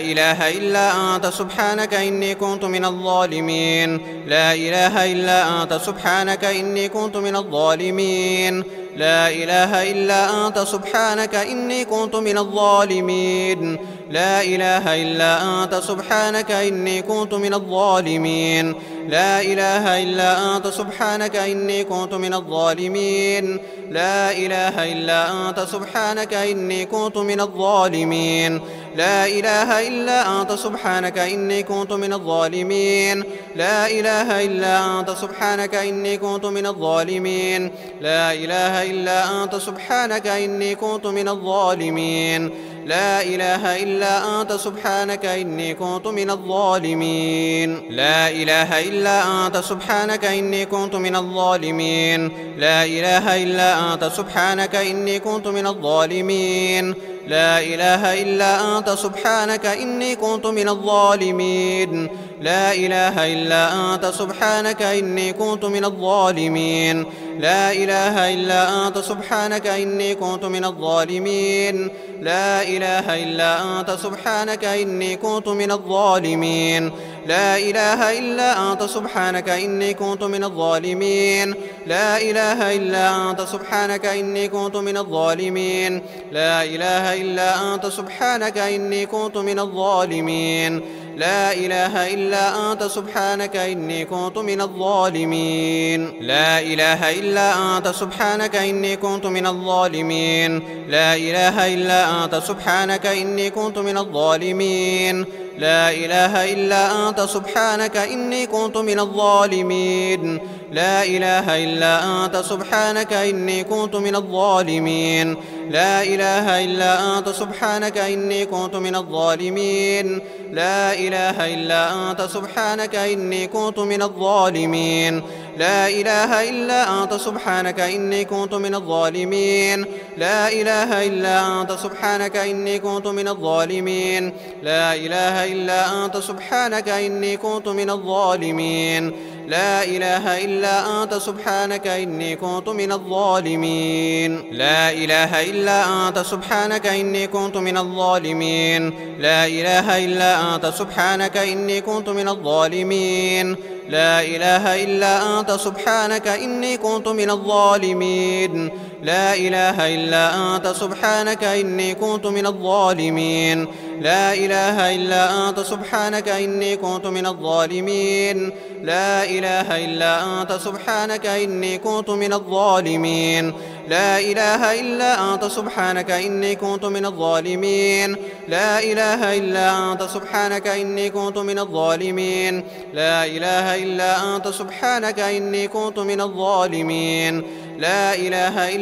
إله إلا أنت سبحانك إني كنت من الظالمين لا إله إلا أنت سبحانك إني كنت من الظالمين لا إله إلا أنت سبحانك إني كنت من الظالمين لا إله إلا أنت سبحانك إني كنت من الظالمين لا إله إلا أنت سبحانك إني كنت من الظالمين لا إله إلا أنت سبحانك إني كنت من الظالمين لا إله إلا أنت سبحانك إني كنت من الظالمين لا إله إلا أنت سبحانك إني كنت من الظالمين لا إله إلا أنت سبحانك إني كنت من الظالمين لا إله إلا أنت سبحانك إني كنت من الظالمين لا إله إلا أنت سبحانك إني كنت من الظالمين لا إله إلا أنت سبحانك إني كنت من الظالمين لا إله إلا أنت سبحانك إني كنت من الظالمين لا إله إلا أنت سبحانك إني كنت من الظالمين لا إله إلا أنت سبحانك إني كنت من الظالمين لا إله إلا أنت سبحانك إني كنت من الظالمين لا إله إلا أنت سبحانك إني كنت من الظالمين لا إله إلا أنت سبحانك إني كنت من الظالمين لا إله إلا أنت سبحانك إني كنت من الظالمين لا إله إلا أنت سبحانك إني كنت من الظالمين لا إله إلا أنت سبحانك إني كنت من الظالمين لا إله إلا أنت سبحانك إني كنت من الظالمين لا إله إلا أنت سبحانك إني كنت من الظالمين لا إله إلا أنت سبحانك إني كنت من الظالمين لا إله إلا أنت سبحانك إني كنت من الظالمين لا إله إلا أنت سبحانك إني كنت من الظالمين لا إله إلا أنت سبحانك إني كنت من الظالمين لا إله إلا أنت سبحانك إني كنت من الظالمين لا إله إلا أنت سبحانك إني كنت من الظالمين لا إله إلا أنت سبحانك إني كنت من الظالمين لا إله إلا أنت سبحانك إني كنت من الظالمين لا إله إلا أنت سبحانك إني كنت من الظالمين لا إله إلا أنت سبحانك إني كنت من الظالمين لا إله إلا أنت سبحانك إني كنت من الظالمين لا إله إلا أنت سبحانك إني كنت من الظالمين لا إله إلا أنت سبحانك إني كنت من الظالمين لا إله إلا أنت سبحانك إني كنت من الظالمين لا إله إلا أنت سبحانك إني كنت من الظالمين لا إله إلا أنت سبحانك إني كنت من الظالمين لا إله إلا أنت سبحانك إني كنت من الظالمين لا إله إلا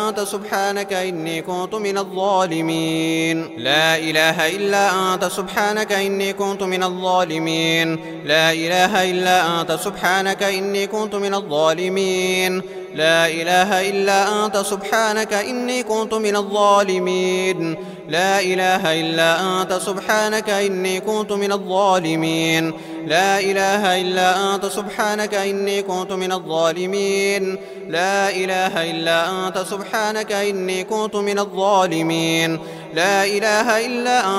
أنت سبحانك إني كنت من الظالمين لا إله إلا أنت سبحانك إني كنت من الظالمين لا إله إلا أنت سبحانك إني كنت من الظالمين لا إله إلا أنت سبحانك إني كنت من الظالمين لا إله إلا أنت سبحانك إني كنت من الظالمين لا إله إلا أنت سبحانك إني كنت من الظالمين لا إله إلا أنت سبحانك إني كنت من الظالمين لا إله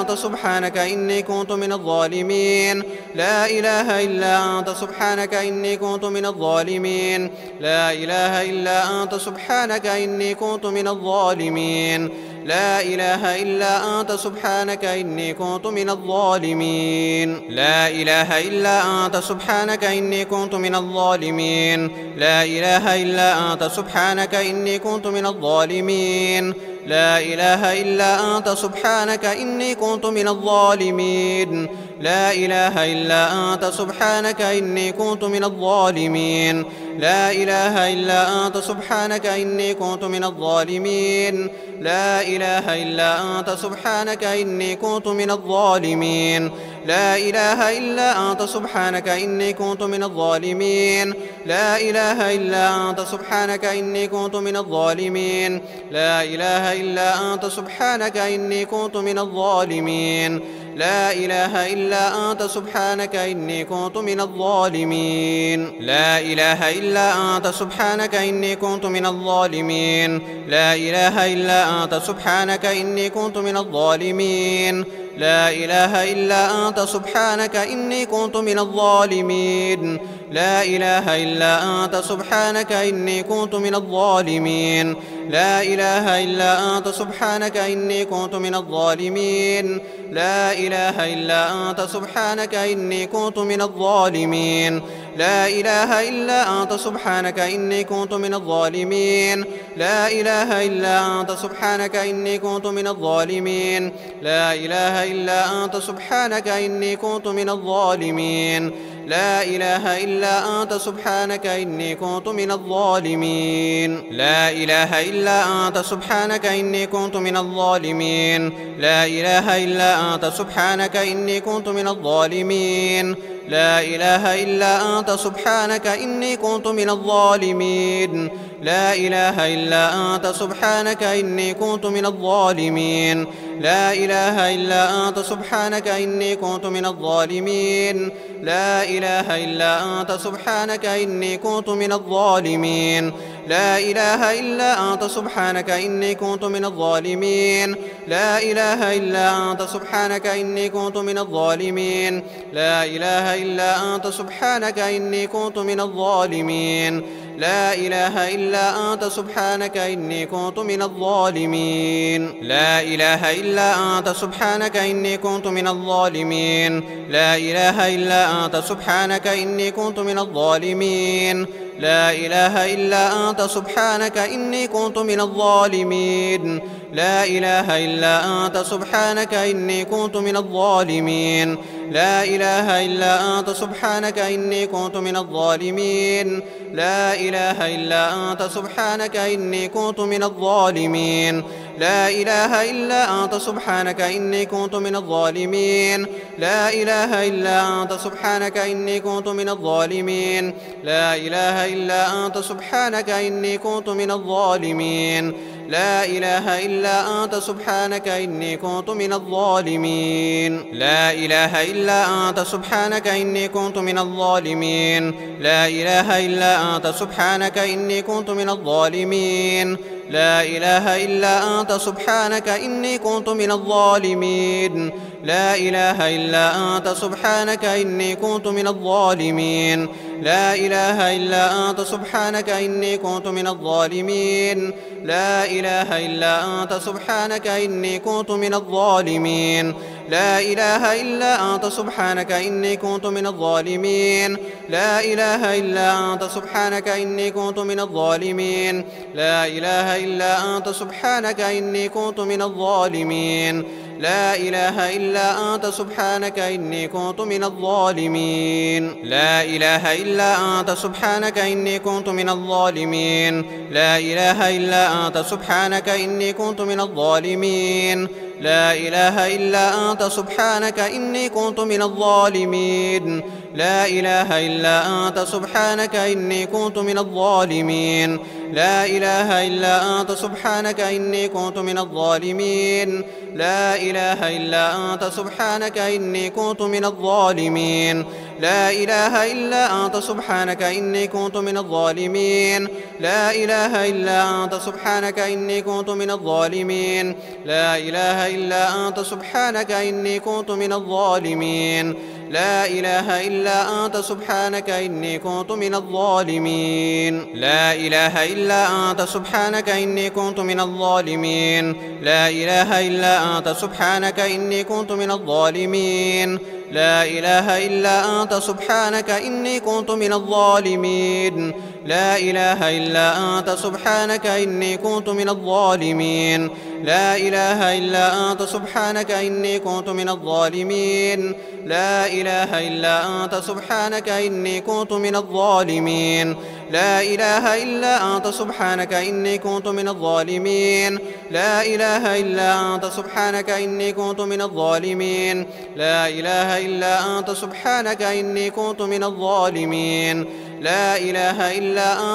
إلا أنت سبحانك إني كنت من الظالمين لا إله إلا أنت سبحانك إني كنت من الظالمين لا إله إلا أنت سبحانك إني كنت من الظالمين لا إله إلا أنت سبحانك إني كنت من الظالمين لا إله إلا أنت سبحانك إني كنت من الظالمين لا إله إلا أنت سبحانك إني كنت من الظالمين لا إله إلا أنت سبحانك إني كنت من الظالمين لا إله إلا أنت سبحانك إني كنت من الظالمين لا إله إلا أنت سبحانك إني كنت من الظالمين لا إله إلا أنت سبحانك إني كنت من الظالمين لا إله إلا أنت سبحانك إني كنت من الظالمين لا إله إلا أنت سبحانك إني كنت من الظالمين لا إله إلا أنت سبحانك إني كنت من الظالمين لا إله إلا أنت سبحانك إني كنت من الظالمين لا إله إلا أنت سبحانك إني كنت من الظالمين لا إله إلا أنت سبحانك إني كنت من الظالمين لا إله إلا أنت سبحانك إني كنت من الظالمين لا إله إلا أنت سبحانك إني كنت من الظالمين لا إله إلا أنت سبحانك إني كنت من الظالمين لا إله إلا أنت سبحانك إني كنت من الظالمين لا إله إلا أنت سبحانك إني كنت من الظالمين لا إله إلا أنت سبحانك إني كنت من الظالمين لا إله إلا أنت سبحانك إني كنت من الظالمين لا إله إلا أنت سبحانك إني كنت من الظالمين لا إله إلا أنت سبحانك إني كنت من الظالمين لا إله إلا أنت سبحانك إني كنت من الظالمين لا إله إلا أنت سبحانك إني كنت من الظالمين لا إله إلا أنت سبحانك إني كنت من الظالمين لا إله إلا أنت سبحانك إني كنت من الظالمين لا إله إلا أنت سبحانك إني كنت من الظالمين لا إله إلا أنت سبحانك إني كنت من الظالمين لا إله إلا أنت سبحانك إني كنت من الظالمين لا إله إلا أنت سبحانك إني كنت من الظالمين لا إله إلا أنت سبحانك إني كنت من الظالمين لا إله إلا أنت سبحانك إني كنت من الظالمين لا إله إلا أنت سبحانك إني كنت من الظالمين لا إله إلا أنت سبحانك إني كنت من الظالمين لا إله إلا أنت سبحانك إني كنت من الظالمين لا إله إلا أنت سبحانك إني كنت من الظالمين لا إله إلا أنت سبحانك إني كنت من الظالمين لا إله إلا أنت سبحانك إني كنت من الظالمين لا إله إلا أنت سبحانك إني كنت من الظالمين لا إله إلا أنت سبحانك إني كنت من الظالمين لا إله إلا أنت سبحانك إني كنت من الظالمين لا إله إلا أنت سبحانك إني كنت من الظالمين لا إله إلا أنت سبحانك إني كنت من الظالمين لا إله إلا أنت سبحانك إني كنت من الظالمين لا إله إلا أنت سبحانك إني كنت من الظالمين لا إله إلا أنت سبحانك إني كنت من الظالمين لا إله إلا أنت سبحانك إني كنت من الظالمين لا إله إلا أنت سبحانك إني كنت من الظالمين لا إله إلا أنت سبحانك إني كنت من الظالمين لا إله إلا أنت سبحانك إني كنت من الظالمين لا إله إلا أنت سبحانك إني كنت من الظالمين لا إله إلا أنت سبحانك إني كنت من الظالمين لا إله إلا أنت سبحانك إني كنت من الظالمين لا إله إلا أنت سبحانك إني كنت من الظالمين لا إله إلا أنت سبحانك إني كنت من الظالمين لا إله إلا أنت سبحانك إني كنت من الظالمين لا إله إلا أنت سبحانك إني كنت من الظالمين لا إله إلا أنت سبحانك إني كنت من الظالمين لا إله إلا أنت سبحانك إني كنت من الظالمين لا إله إلا أنت سبحانك إني كنت من الظالمين لا إله إلا أنت سبحانك إني كنت من الظالمين لا إله إلا أنت سبحانك إني كنت من الظالمين لا إله إلا أنت سبحانك إني كنت من الظالمين لا إله إلا أنت سبحانك إني كنت من الظالمين لا إله إلا أنت سبحانك إني كنت من الظالمين لا إله إلا أنت سبحانك إني كنت من الظالمين لا إله إلا أنت سبحانك إني كنت من الظالمين لا إله إلا أنت سبحانك إني كنت من الظالمين لا إله إلا أنت سبحانك إني كنت من الظالمين لا إله إلا أنت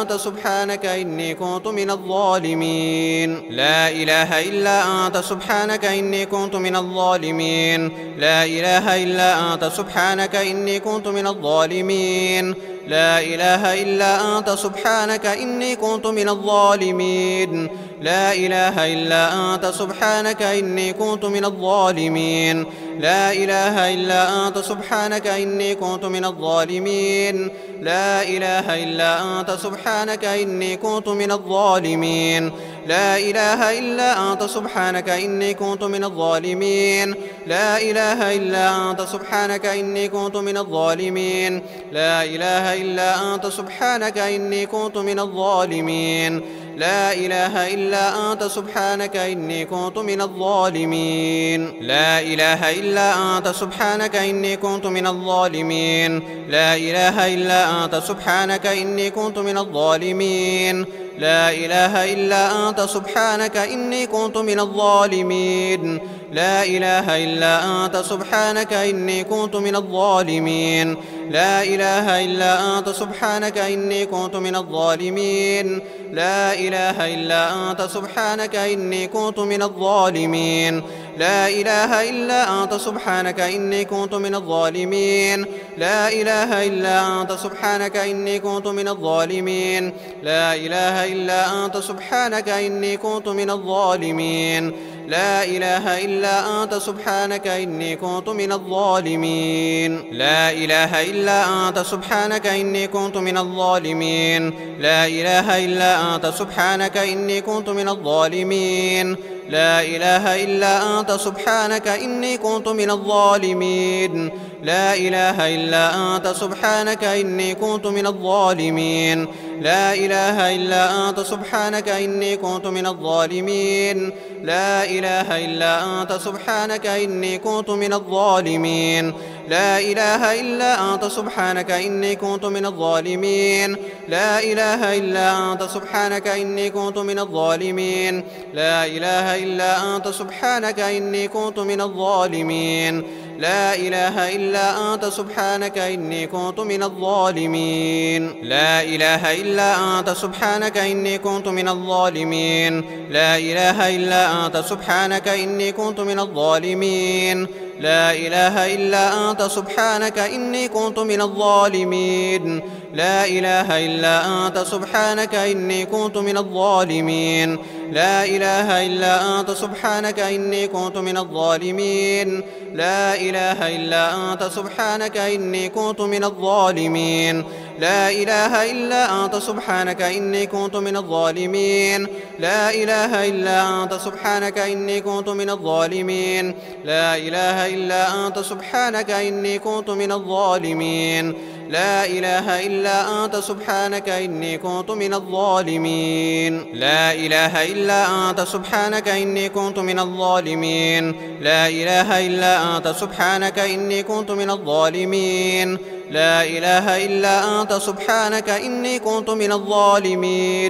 سبحانك إني كنت من الظالمين لا إله إلا أنت سبحانك إني كنت من الظالمين لا إله إلا أنت سبحانك إني كنت من الظالمين لا إله إلا أنت سبحانك إني كنت من الظالمين لا إله إلا أنت سبحانك إني كنت من الظالمين لا إله إلا أنت سبحانك إني كنت من الظالمين لا إله إلا أنت سبحانك إني كنت من الظالمين لا إله إلا أنت سبحانك إني كنت من الظالمين لا إله إلا أنت سبحانك إني كنت من الظالمين لا إله إلا أنت سبحانك إني كنت من الظالمين لا إله إلا أنت سبحانك إني كنت من الظالمين لا إله إلا أنت سبحانك إني كنت من الظالمين لا إله إلا أنت سبحانك إني كنت من الظالمين لا إله إلا أنت سبحانك إني كنت من الظالمين لا إله إلا أنت سبحانك إني كنت من الظالمين لا إله إلا أنت سبحانك إني كنت من الظالمين لا إله إلا أنت سبحانك إني كنت من الظالمين لا إله إلا أنت سبحانك إني كنت من الظالمين لا إله إلا أنت سبحانك إني كنت من الظالمين لا إله إلا أنت سبحانك إني كنت من الظالمين لا إله إلا أنت سبحانك إني كنت من الظالمين لا إله إلا أنت سبحانك إني كنت من الظالمين لا إله إلا أنت سبحانك إني كنت من الظالمين لا إله إلا أنت سبحانك إني كنت من الظالمين لا إله إلا أنت سبحانك إني كنت من الظالمين لا إله إلا أنت سبحانك إني كنت من الظالمين لا إله إلا أنت سبحانك إني كنت من الظالمين لا إله إلا أنت سبحانك إني كنت من الظالمين لا إله إلا أنت سبحانك إني كنت من الظالمين لا إله إلا أنت سبحانك إني كنت من الظالمين لا إله إلا أنت سبحانك إني كنت من الظالمين لا إله إلا أنت سبحانك إني كنت من الظالمين لا إله إلا أنت سبحانك إني كنت من الظالمين لا إله إلا أنت سبحانك إني كنت من الظالمين لا إله إلا أنت سبحانك إني كنت من الظالمين لا إله إلا أنت سبحانك إني كنت من الظالمين لا إله إلا أنت سبحانك إني كنت من الظالمين لا إله إلا أنت سبحانك إني كنت من الظالمين لا إله إلا أنت سبحانك إني كنت من الظالمين لا إله إلا أنت سبحانك إني كنت من الظالمين لا إله إلا أنت سبحانك إني كنت من الظالمين لا إله إلا أنت سبحانك إني كنت من الظالمين لا إله إلا أنت سبحانك إني كنت من الظالمين لا إله إلا أنت سبحانك إني كنت من الظالمين لا إله إلا أنت سبحانك إني كنت من الظالمين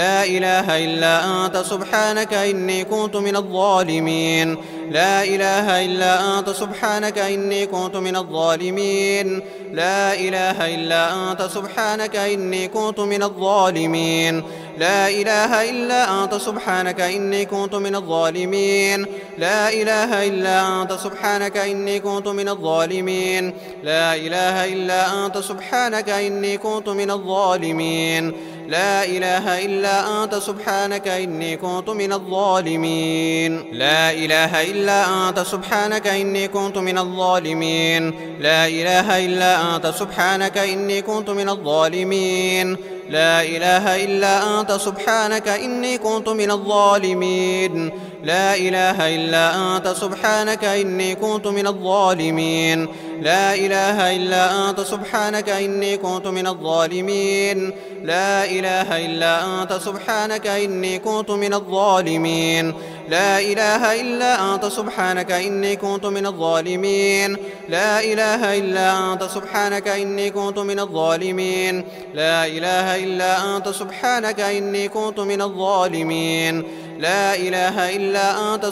لا إله إلا أنت سبحانك إني كنت من الظالمين لا إله إلا أنت سبحانك إني كنت من الظالمين لا إله إلا أنت سبحانك إني كنت من الظالمين لا إله إلا أنت سبحانك إني كنت من الظالمين لا إله إلا أنت سبحانك إني كنت من الظالمين لا إله إلا أنت سبحانك إني كنت من الظالمين لا إله إلا أنت سبحانك إني كنت من الظالمين لا إله إلا أنت سبحانك إني كنت من الظالمين لا إله إلا أنت سبحانك إني كنت من الظالمين لا إله إلا أنت سبحانك إني كنت من الظالمين لا إله إلا أنت سبحانك إني كنت من الظالمين لا إله إلا أنت سبحانك إني كنت من الظالمين لا إله إلا أنت سبحانك إني كنت من الظالمين لا إله إلا أنت سبحانك إني كنت من الظالمين لا إله إلا أنت سبحانك إني كنت من الظالمين لا إله إلا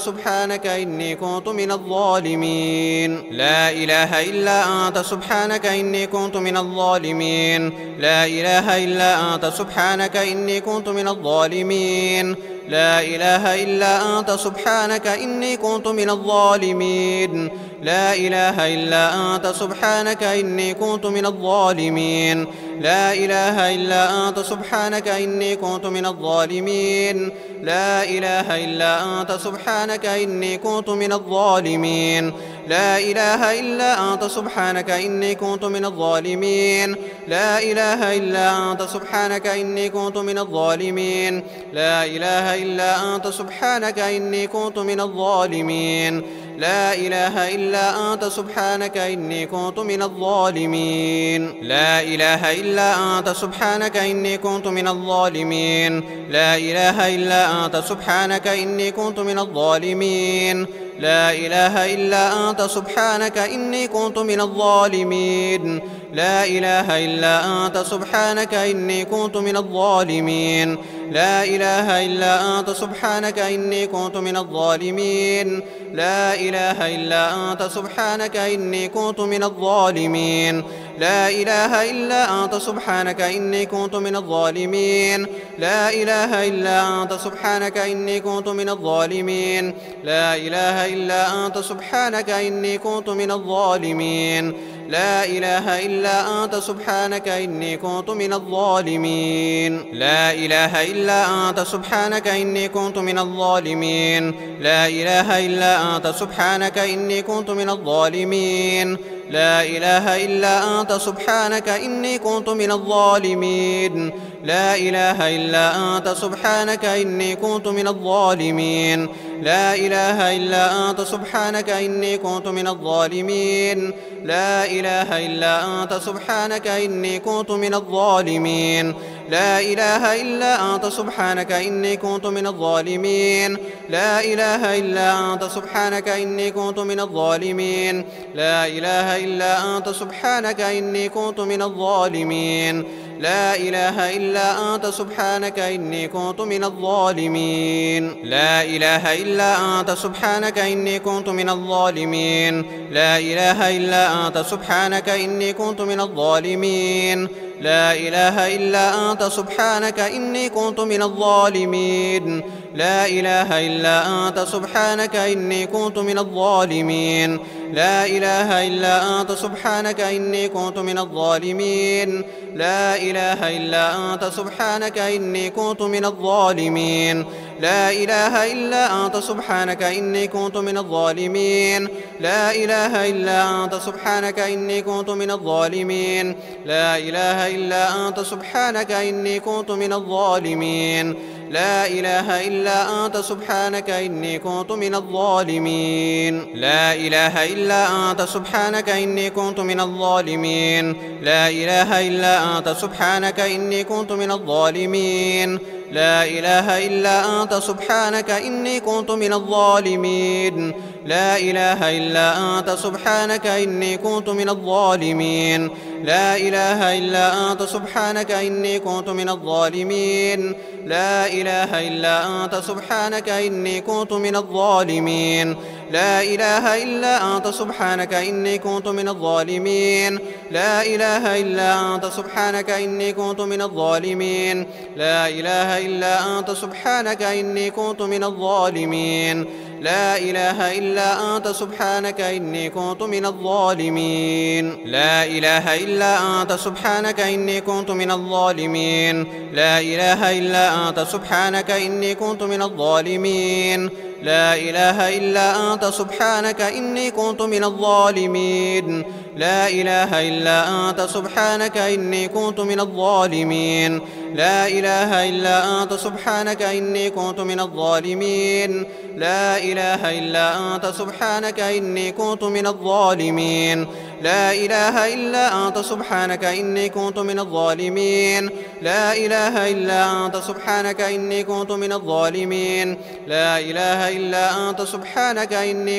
أنت سبحانك إني كنت من الظالمين لا إله إلا أنت سبحانك إني كنت من الظالمين لا إله إلا أنت سبحانك إني كنت من الظالمين لا إله إلا أنت سبحانك إني كنت من الظالمين لا إله إلا أنت سبحانك إني كنت من الظالمين لا إله إلا أنت سبحانك إني كنت من الظالمين لا إله إلا أنت سبحانك إني كنت من الظالمين لا إله إلا أنت سبحانك إني كنت من الظالمين لا إله إلا أنت سبحانك إني كنت من الظالمين لا إله إلا أنت سبحانك إني كنت من الظالمين لا إله إلا أنت سبحانك إني كنت من الظالمين لا إله إلا أنت سبحانك إني كنت من الظالمين لا إله إلا أنت سبحانك إني كنت من الظالمين لا إله إلا أنت سبحانك إني كنت من الظالمين لا إله إلا أنت سبحانك إني كنت من الظالمين لا إله إلا أنت سبحانك إني كنت من الظالمين لا إله إلا أنت سبحانك إني كنت من الظالمين لا إله إلا أنت سبحانك إني كنت من الظالمين لا إله إلا أنت سبحانك إني كنت من الظالمين لا إله إلا أنت سبحانك إني كنت من الظالمين لا إله إلا أنت سبحانك إني كنت من الظالمين لا إله إلا أنت سبحانك إني كنت من الظالمين لا إله إلا أنت سبحانك إني كنت من الظالمين لا إله إلا أنت سبحانك إني كنت من الظالمين لا إله إلا أنت سبحانك إني كنت من الظالمين لا إله إلا أنت سبحانك إني كنت من الظالمين لا إله إلا أنت سبحانك إني كنت من الظالمين لا إله إلا أنت سبحانك إني كنت من الظالمين لا إله إلا أنت سبحانك إني كنت من الظالمين لا إله إلا أنت سبحانك إني كنت من الظالمين لا إله إلا أنت سبحانك إني كنت من الظالمين لا إله إلا أنت سبحانك إني كنت من الظالمين لا إله إلا أنت سبحانك إني كنت من الظالمين لا إله إلا أنت سبحانك إني كنت من الظالمين لا إله إلا أنت سبحانك إني كنت من الظالمين لا إله إلا أنت سبحانك إني كنت من الظالمين لا إله إلا أنت سبحانك إني كنت من الظالمين لا إله إلا أنت سبحانك إني كنت من الظالمين لا إله إلا أنت سبحانك إني كنت من الظالمين لا إله إلا أنت سبحانك إني كنت من الظالمين لا إله إلا أنت سبحانك إني كنت من الظالمين لا إله إلا أنت سبحانك إني كنت من الظالمين لا إله إلا أنت سبحانك إني كنت من الظالمين لا إله إلا أنت سبحانك إني كنت من الظالمين لا إله إلا أنت سبحانك إني كنت من الظالمين لا إله إلا أنت سبحانك إني كنت من الظالمين لا إله إلا أنت سبحانك إني كنت من الظالمين لا إله إلا أنت سبحانك إني كنت من الظالمين لا إله إلا أنت سبحانك إني كنت من الظالمين لا إله إلا أنت سبحانك إني كنت من الظالمين لا إله إلا أنت سبحانك إني كنت من الظالمين لا إله إلا أنت سبحانك إني كنت من الظالمين لا إله إلا أنت سبحانك إني كنت من الظالمين لا إله إلا أنت سبحانك إني كنت من الظالمين لا إله إلا أنت سبحانك إني كنت من الظالمين لا إله إلا أنت سبحانك إني كنت من الظالمين لا إله إلا أنت سبحانك إني كنت من الظالمين لا إله إلا أنت سبحانك إني كنت من الظالمين لا إله إلا أنت سبحانك إني كنت من الظالمين لا إله إلا أنت سبحانك إني كنت من الظالمين لا إله إلا أنت سبحانك إني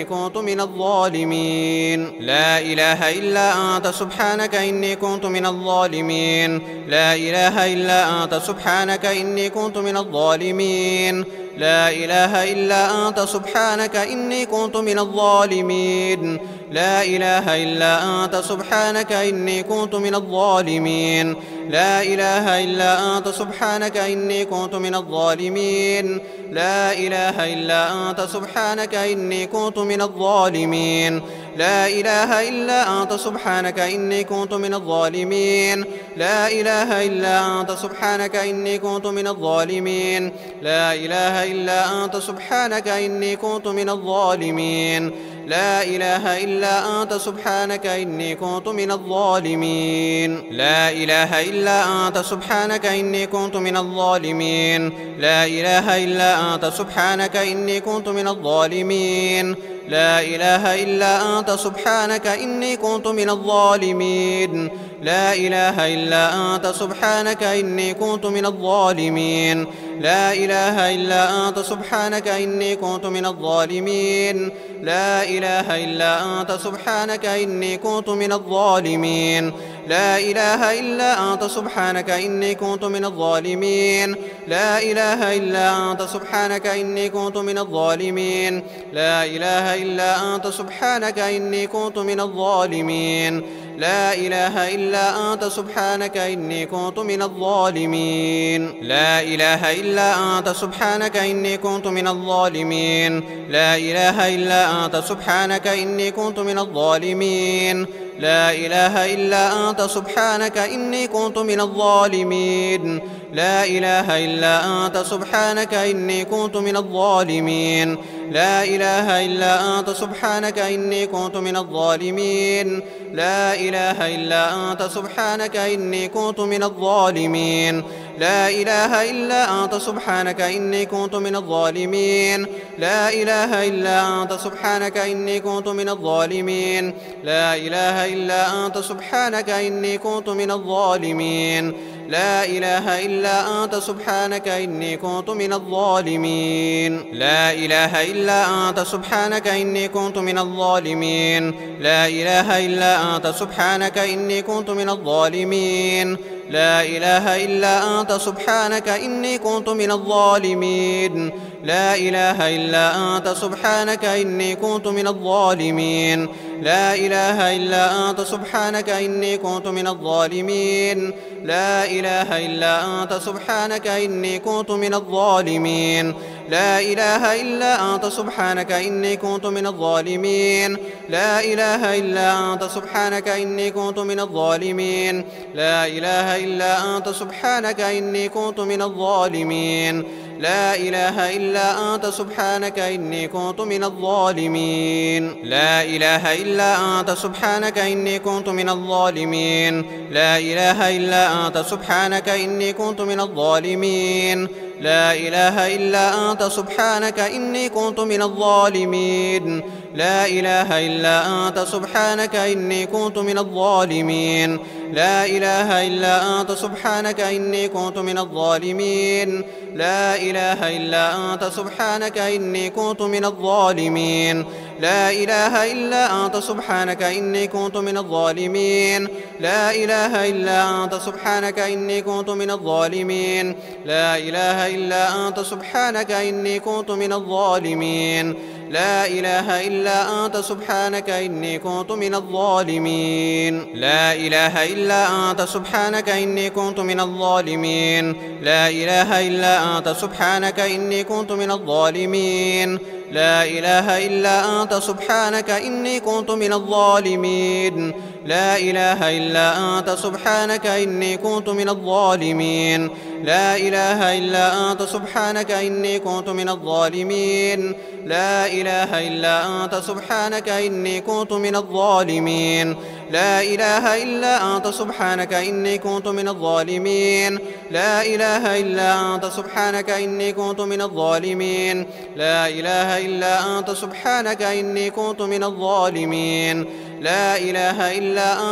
كنت من الظالمين لا إله إلا أنت سبحانك إني كنت من الظالمين لا إله إلا أنت سبحانك إني كنت من الظالمين لا إله إلا أنت سبحانك إني كنت من الظالمين لا إله إلا أنت سبحانك إني كنت من الظالمين لا إله إلا أنت سبحانك إني كنت من الظالمين لا إله إلا أنت سبحانك إني كنت من الظالمين لا إله إلا أنت سبحانك إني كنت من الظالمين لا إله إلا أنت سبحانك إني كنت من الظالمين لا إله إلا أنت سبحانك إني كنت من الظالمين لا إله إلا أنت سبحانك إني كنت من الظالمين لا إله إلا أنت سبحانك إني كنت من الظالمين لا إله إلا أنت سبحانك إني كنت من الظالمين لا إله إلا أنت سبحانك إني كنت من الظالمين لا إله إلا أنت سبحانك إني كنت من الظالمين لا إله إلا أنت سبحانك إني كنت من الظالمين لا إله إلا أنت سبحانك إني كنت من الظالمين لا إله إلا أنت سبحانك إني كنت من الظالمين لا إله إلا أنت سبحانك إني كنت من الظالمين لا إله إلا أنت سبحانك إني كنت من الظالمين لا إله إلا أنت سبحانك إني كنت من الظالمين لا إله إلا أنت سبحانك إني كنت من الظالمين لا إله إلا أنت سبحانك إني كنت من الظالمين لا إله إلا أنت سبحانك إني كنت من الظالمين لا إله إلا أنت سبحانك إني كنت من الظالمين لا إله إلا أنت سبحانك إني كنت من الظالمين لا إله إلا أنت سبحانك إني كنت من الظالمين لا إله إلا أنت سبحانك إني كنت من الظالمين لا إله إلا أنت سبحانك إني كنت من الظالمين لا إله إلا أنت سبحانك إني كنت من الظالمين لا إله إلا أنت سبحانك إني كنت من الظالمين لا إله إلا أنت سبحانك إني كنت من الظالمين لا إله إلا أنت سبحانك إني كنت من الظالمين لا إله إلا أنت سبحانك إني كنت من الظالمين لا إله إلا أنت سبحانك إني كنت من الظالمين لا إله إلا أنت سبحانك إني كنت من الظالمين لا إله إلا أنت سبحانك إني كنت من الظالمين لا إله إلا أنت سبحانك إني كنت من الظالمين لا إله إلا أنت سبحانك إني كنت من الظالمين لا إله إلا أنت سبحانك إني كنت من الظالمين لا إله إلا أنت سبحانك إني كنت من الظالمين لا إله إلا أنت سبحانك إني كنت من الظالمين لا إله إلا أنت سبحانك إني كنت من الظالمين لا إله إلا أنت سبحانك إني كنت من الظالمين لا إله إلا أنت سبحانك إني كنت من الظالمين لا إله إلا أنت سبحانك إني كنت من الظالمين لا إله إلا أنت سبحانك إني كنت من الظالمين لا إله إلا أنت سبحانك إني كنت من الظالمين لا إله إلا أنت سبحانك إني كنت من الظالمين لا إله إلا أنت سبحانك إني كنت من الظالمين لا إله إلا أنت سبحانك إني كنت من الظالمين لا إله إلا أنت سبحانك إني كنت من الظالمين لا إله إلا أنت سبحانك إني كنت من الظالمين لا إله إلا أنت سبحانك إني كنت من الظالمين لا إله إلا أنت سبحانك إني كنت من الظالمين لا إله إلا أنت سبحانك إني كنت من الظالمين لا إله إلا أنت سبحانك إني كنت من الظالمين لا إله إلا أنت سبحانك إني كنت من الظالمين لا إله إلا أنت سبحانك إني كنت من الظالمين لا إله إلا أنت سبحانك إني كنت من الظالمين لا إله إلا أنت سبحانك إني كنت من الظالمين لا إله إلا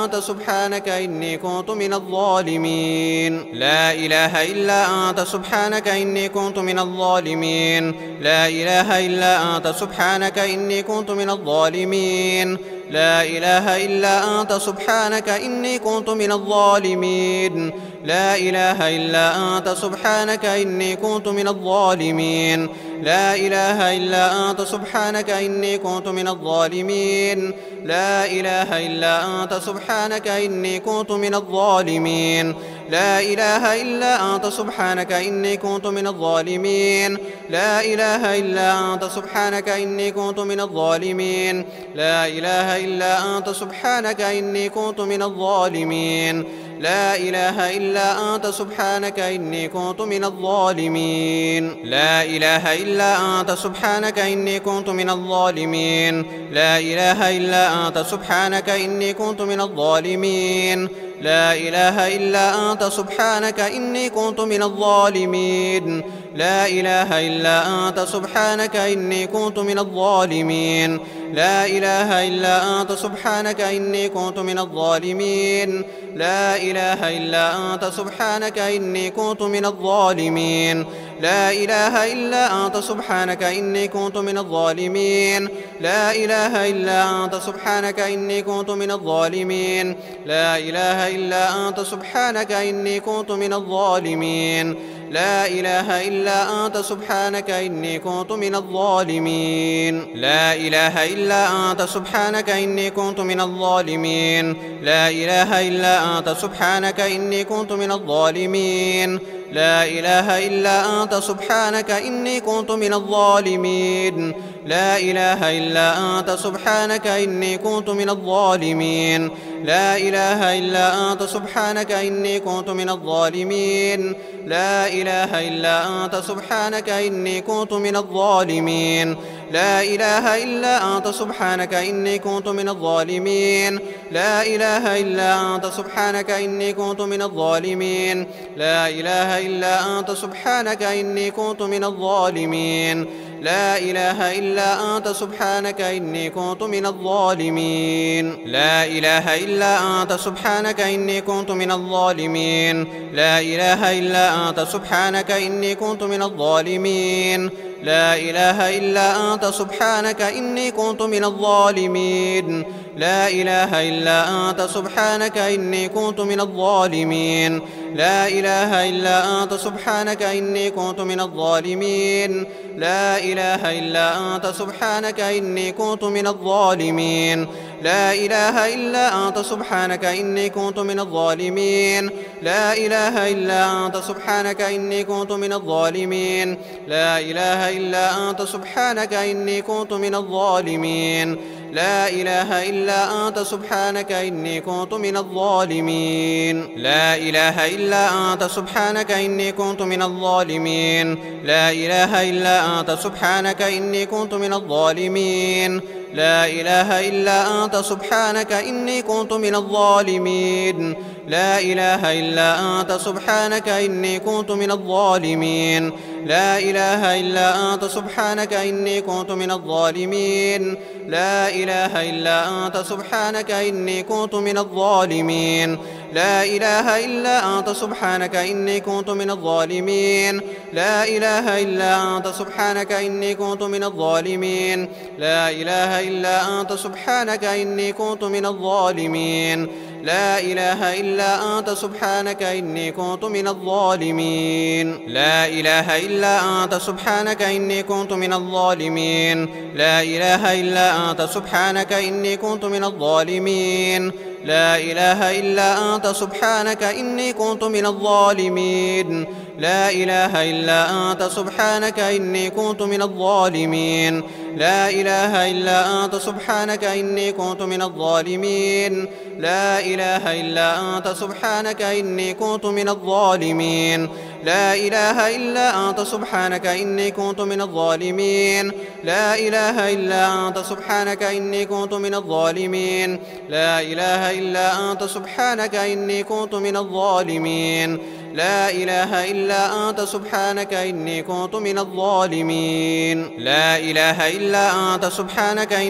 أنت سبحانك إني كنت من الظالمين لا إله إلا أنت سبحانك إني كنت من الظالمين لا إله إلا أنت سبحانك إني كنت من الظالمين لا إله إلا أنت سبحانك إني كنت من الظالمين لا إله إلا أنت سبحانك إني كنت من الظالمين لا إله إلا أنت سبحانك إني كنت من الظالمين لا إله إلا أنت سبحانك إني كنت من الظالمين لا إله إلا أنت سبحانك إني كنت من الظالمين لا إله إلا أنت سبحانك إني كنت من الظالمين لا إله إلا أنت سبحانك إني كنت من الظالمين لا إله إلا أنت سبحانك إني كنت من الظالمين لا إله إلا أنت سبحانك إني كنت من الظالمين لا إله إلا أنت سبحانك إني كنت من الظالمين لا إله إلا أنت سبحانك إني كنت من الظالمين لا إله إلا أنت سبحانك إني كنت من الظالمين لا إله إلا أنت سبحانك إني كنت من الظالمين لا إله إلا أنت سبحانك إني كنت من الظالمين لا إله إلا أنت سبحانك إني كنت من الظالمين لا إله إلا أنت سبحانك إني كنت من الظالمين لا إله إلا أنت سبحانك إني كنت من الظالمين لا إله إلا أنت سبحانك إني كنت من الظالمين لا إله إلا أنت سبحانك إني كنت من الظالمين لا إله إلا أنت سبحانك إني كنت من الظالمين لا إله إلا أنت سبحانك إني كنت من الظالمين لا إله إلا أنت سبحانك إني كنت من الظالمين لا إله إلا أنت سبحانك إني كنت من الظالمين لا إله إلا أنت سبحانك إني كنت من الظالمين لا إله إلا أنت سبحانك إني كنت من الظالمين لا إله إلا أنت سبحانك إني كنت من الظالمين لا إله إلا أنت سبحانك إني كنت من الظالمين لا إله إلا أنت سبحانك إني كنت من الظالمين لا إله إلا أنت سبحانك إني كنت من الظالمين لا إله إلا أنت سبحانك إني كنت من الظالمين لا إله إلا أنت سبحانك إني كنت من الظالمين لا إله إلا أنت سبحانك إني كنت من الظالمين لا إله إلا أنت سبحانك إني كنت من الظالمين لا إله إلا أنت سبحانك إني كنت من الظالمين لا إله إلا أنت سبحانك إني كنت من الظالمين لا إله إلا أنت سبحانك إني كنت من الظالمين لا إله إلا أنت سبحانك إني كنت من الظالمين لا إله إلا أنت سبحانك إني كنت من الظالمين لا إله إلا أنت سبحانك إني كنت من الظالمين لا إله إلا أنت سبحانك إني كنت من الظالمين لا إله إلا أنت سبحانك إني كنت من الظالمين لا إله إلا أنت سبحانك إني كنت من الظالمين لا إله إلا أنت سبحانك إني كنت من الظالمين لا إله إلا أنت سبحانك إني كنت من الظالمين لا إله إلا أنت سبحانك إني كنت من الظالمين لا إله إلا أنت سبحانك إني كنت من الظالمين لا إله إلا أنت سبحانك إني كنت من الظالمين لا إله إلا أنت سبحانك إني كنت من الظالمين لا إله إلا أنت سبحانك إني كنت من الظالمين لا إله إلا أنت سبحانك إني كنت من الظالمين لا إله إلا أنت سبحانك إني كنت من الظالمين لا إله إلا أنت سبحانك إني كنت من الظالمين لا إله إلا أنت سبحانك إني كنت من الظالمين لا إله إلا أنت سبحانك إني كنت من الظالمين لا إله إلا أنت سبحانك إني كنت من الظالمين لا إله إلا أنت سبحانك إني كنت من الظالمين لا إله إلا أنت سبحانك إني كنت من الظالمين لا إله إلا أنت سبحانك إني كنت من الظالمين لا إله إلا أنت سبحانك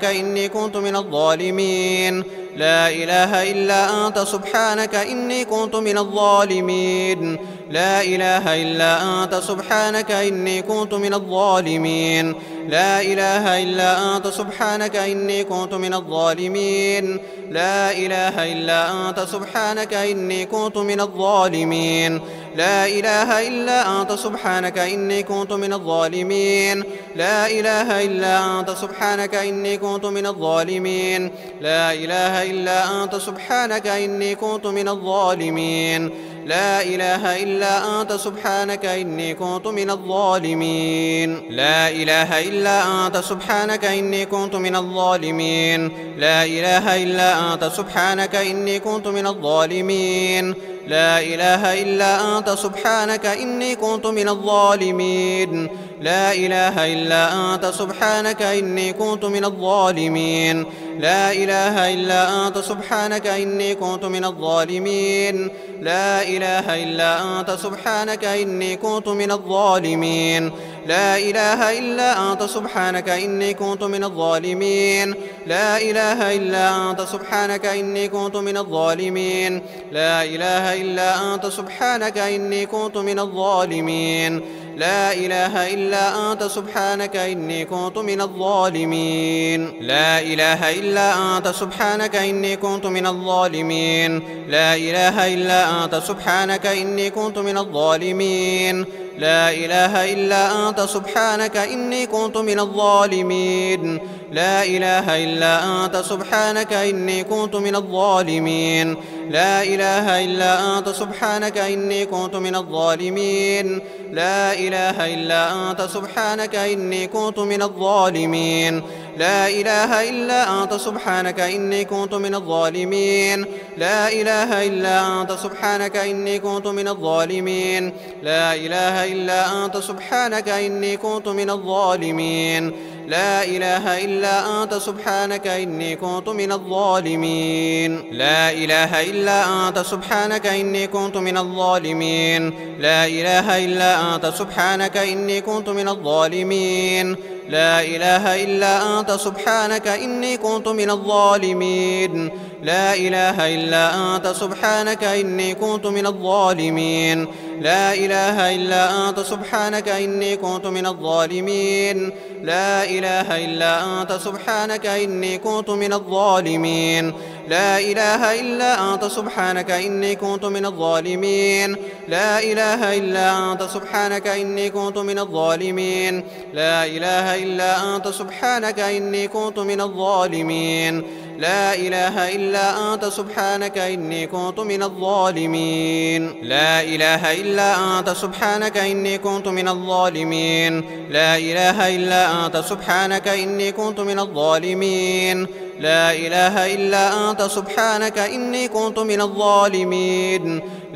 إني كنت من الظالمين لا إله إلا أنت سبحانك إني كنت من الظالمين لا إله إلا أنت سبحانك إني كنت من الظالمين لا إله إلا أنت سبحانك إني كنت من الظالمين لا إله إلا أنت سبحانك إني كنت من الظالمين لا إله إلا أنت سبحانك إني كنت من الظالمين لا إله إلا أنت سبحانك إني كنت من الظالمين لا إله إلا أنت سبحانك إني كنت من الظالمين لا إله إلا أنت سبحانك إني كنت من الظالمين لا إله إلا أنت سبحانك إني كنت من الظالمين لا إله إلا أنت سبحانك إني كنت من الظالمين لا إله إلا أنت سبحانك إني كنت من الظالمين لا إله إلا أنت سبحانك إني كنت من الظالمين لا إله إلا أنت سبحانك إني كنت من الظالمين لا إله إلا أنت سبحانك إني كنت من الظالمين لا إله إلا أنت سبحانك إني كنت من الظالمين لا إله إلا أنت سبحانك إني كنت من الظالمين لا إله إلا أنت سبحانك إني كنت من الظالمين لا إله إلا أنت سبحانك إني كنت من الظالمين لا إله إلا أنت سبحانك إني كنت من الظالمين لا إله إلا أنت سبحانك إني كنت من الظالمين لا إله إلا أنت سبحانك إني كنت من الظالمين لا إله إلا أنت سبحانك إني كنت من الظالمين لا إله إلا أنت سبحانك إني كنت من الظالمين لا إله إلا أنت سبحانك إني كنت من الظالمين لا إله إلا أنت سبحانك إني كنت من الظالمين لا إله إلا أنت سبحانك إني كنت من الظالمين لا إله إلا أنت سبحانك إني كنت من الظالمين لا إله إلا أنت سبحانك إني كنت من الظالمين لا إله إلا أنت سبحانك إني كنت من الظالمين لا إله إلا أنت سبحانك إني كنت من الظالمين لا إله إلا أنت سبحانك إني كنت من الظالمين لا إله إلا أنت سبحانك إني كنت من الظالمين لا إله إلا أنت سبحانك إني كنت من الظالمين لا إله إلا أنت سبحانك إني كنت من الظالمين لا إله إلا أنت سبحانك إني كنت من الظالمين لا إله إلا أنت سبحانك إني كنت من الظالمين لا إله إلا أنت سبحانك إني كنت من الظالمين لا إله إلا أنت سبحانك إني كنت من الظالمين لا إله إلا أنت سبحانك إني كنت من الظالمين لا إله إلا أنت سبحانك إني كنت من الظالمين لا إله إلا أنت سبحانك إني كنت من الظالمين لا إله إلا أنت سبحانك إني كنت من الظالمين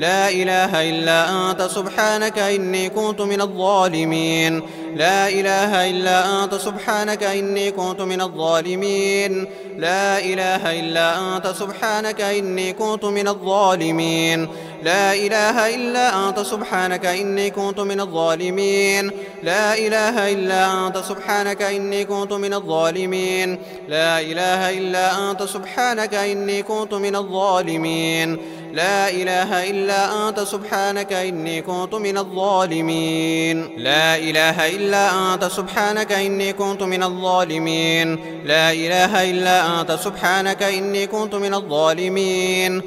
لا إله إلا أنت سبحانك إني كنت من الظالمين لا إله إلا أنت سبحانك إني كنت من الظالمين لا إله إلا أنت سبحانك إني كنت من الظالمين لا إله إلا أنت سبحانك إني كنت من الظالمين لا إله إلا أنت سبحانك إني كنت من الظالمين لا إله إلا أنت سبحانك إني كنت من الظالمين لا إله إلا أنت سبحانك إني كنت من الظالمين لا إله إلا أنت سبحانك إني كنت من الظالمين لا إله إلا أنت سبحانك إني كنت من الظالمين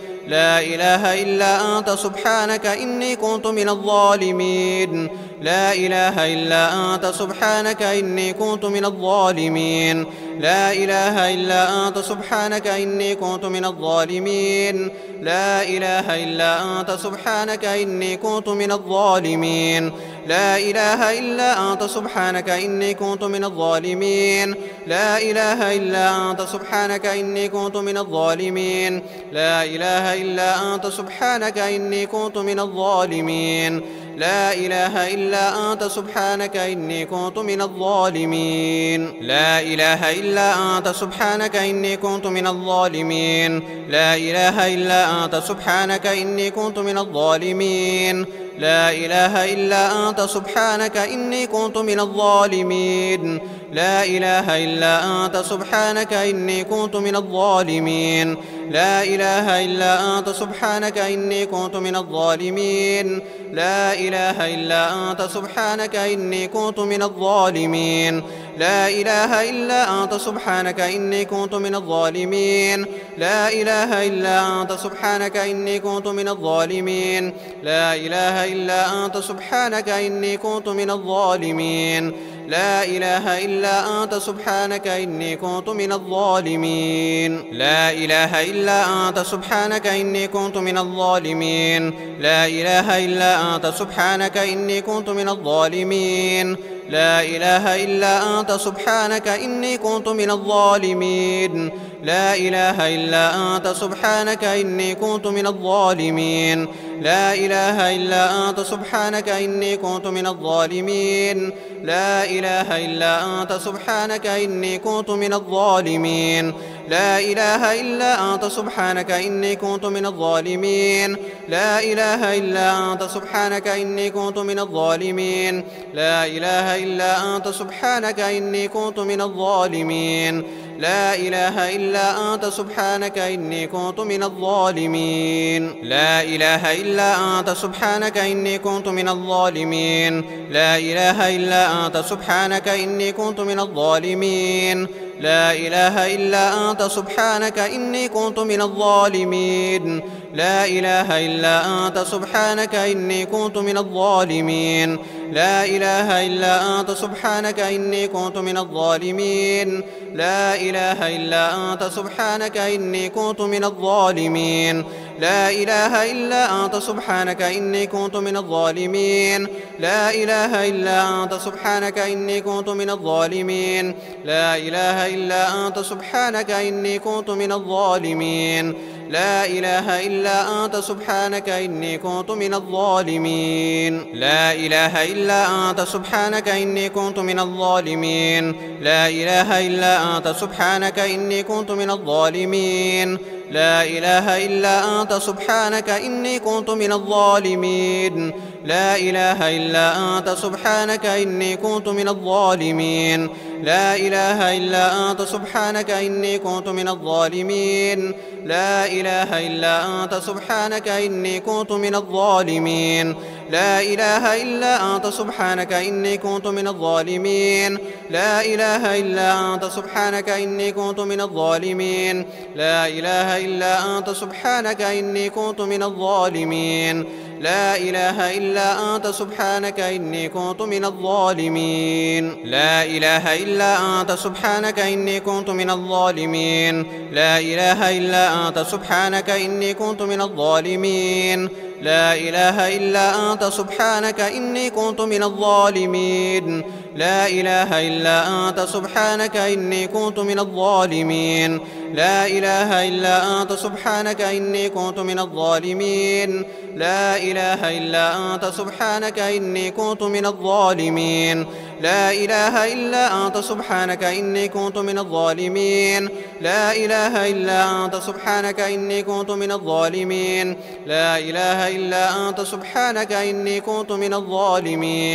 لا إله إلا أنت سبحانك إني كنت من الظالمين لا إله إلا أنت سبحانك إني كنت من الظالمين لا إله إلا أنت سبحانك إني كنت من الظالمين لا إله إلا أنت سبحانك إني كنت من الظالمين لا إله إلا أنت سبحانك إني كنت من الظالمين لا إله إلا أنت سبحانك إني كنت من الظالمين لا إله إلا أنت سبحانك إني كنت من الظالمين لا إله إلا أنت سبحانك إني كنت من الظالمين لا إله إلا أنت سبحانك إني كنت من الظالمين لا إله إلا أنت سبحانك إني كنت من الظالمين لا إله إلا أنت سبحانك إني كنت من الظالمين لا إله إلا أنت سبحانك إني كنت من الظالمين لا إله إلا أنت سبحانك إني كنت من الظالمين لا إله إلا أنت سبحانك إني كنت من الظالمين لا إله إلا أنت سبحانك إني كنت من الظالمين لا إله إلا أنت سبحانك إني كنت من الظالمين لا إله إلا أنت سبحانك إني كنت من الظالمين لا إله إلا أنت سبحانك إني كنت من الظالمين لا إله إلا أنت سبحانك إني كنت من الظالمين لا إله إلا أنت سبحانك إني كنت من الظالمين لا إله إلا أنت سبحانك إني كنت من الظالمين لا إله إلا أنت سبحانك إني كنت من الظالمين لا إله إلا أنت سبحانك إني كنت من الظالمين لا إله إلا أنت سبحانك إني كنت من الظالمين لا إله إلا أنت سبحانك إني كنت من الظالمين لا إله إلا أنت سبحانك إني كنت من الظالمين لا إله إلا أنت سبحانك إني كنت من الظالمين لا إله إلا أنت سبحانك إني كنت من الظالمين لا إله إلا أنت سبحانك إني كنت من الظالمين لا إله إلا أنت سبحانك إني كنت من الظالمين لا إله إلا أنت سبحانك إني كنت من الظالمين لا إله إلا أنت سبحانك إني كنت من الظالمين لا إله إلا أنت سبحانك إني كنت من الظالمين لا إله إلا أنت سبحانك إني كنت من الظالمين لا إله إلا أنت سبحانك إني كنت من الظالمين لا إله إلا أنت سبحانك إني كنت من الظالمين لا إله إلا أنت سبحانك إني كنت من الظالمين لا إله إلا أنت سبحانك إني كنت من الظالمين لا إله إلا أنت سبحانك إني كنت من الظالمين لا إله إلا أنت سبحانك إني كنت من الظالمين لا إله إلا أنت سبحانك إني كنت من الظالمين لا إله إلا أنت سبحانك إني كنت من الظالمين لا إله إلا أنت سبحانك إني كنت من الظالمين لا إله إلا أنت سبحانك إني كنت من الظالمين لا إله إلا أنت سبحانك إني كنت من الظالمين لا إله إلا أنت سبحانك إني كنت من الظالمين لا إله إلا أنت سبحانك إني كنت من الظالمين لا إله إلا أنت سبحانك إني كنت من الظالمين لا إله إلا أنت سبحانك إني كنت من الظالمين لا إله إلا أنت سبحانك إني كنت من الظالمين لا إله إلا أنت سبحانك إني كنت من الظالمين لا إله إلا أنت سبحانك إني كنت من الظالمين لا إله إلا أنت سبحانك إني كنت من الظالمين لا إله إلا أنت سبحانك إني كنت من الظالمين لا إله إلا أنت سبحانك إني كنت من الظالمين لا إله إلا أنت سبحانك إني كنت من الظالمين لا إله إلا أنت سبحانك إني كنت من الظالمين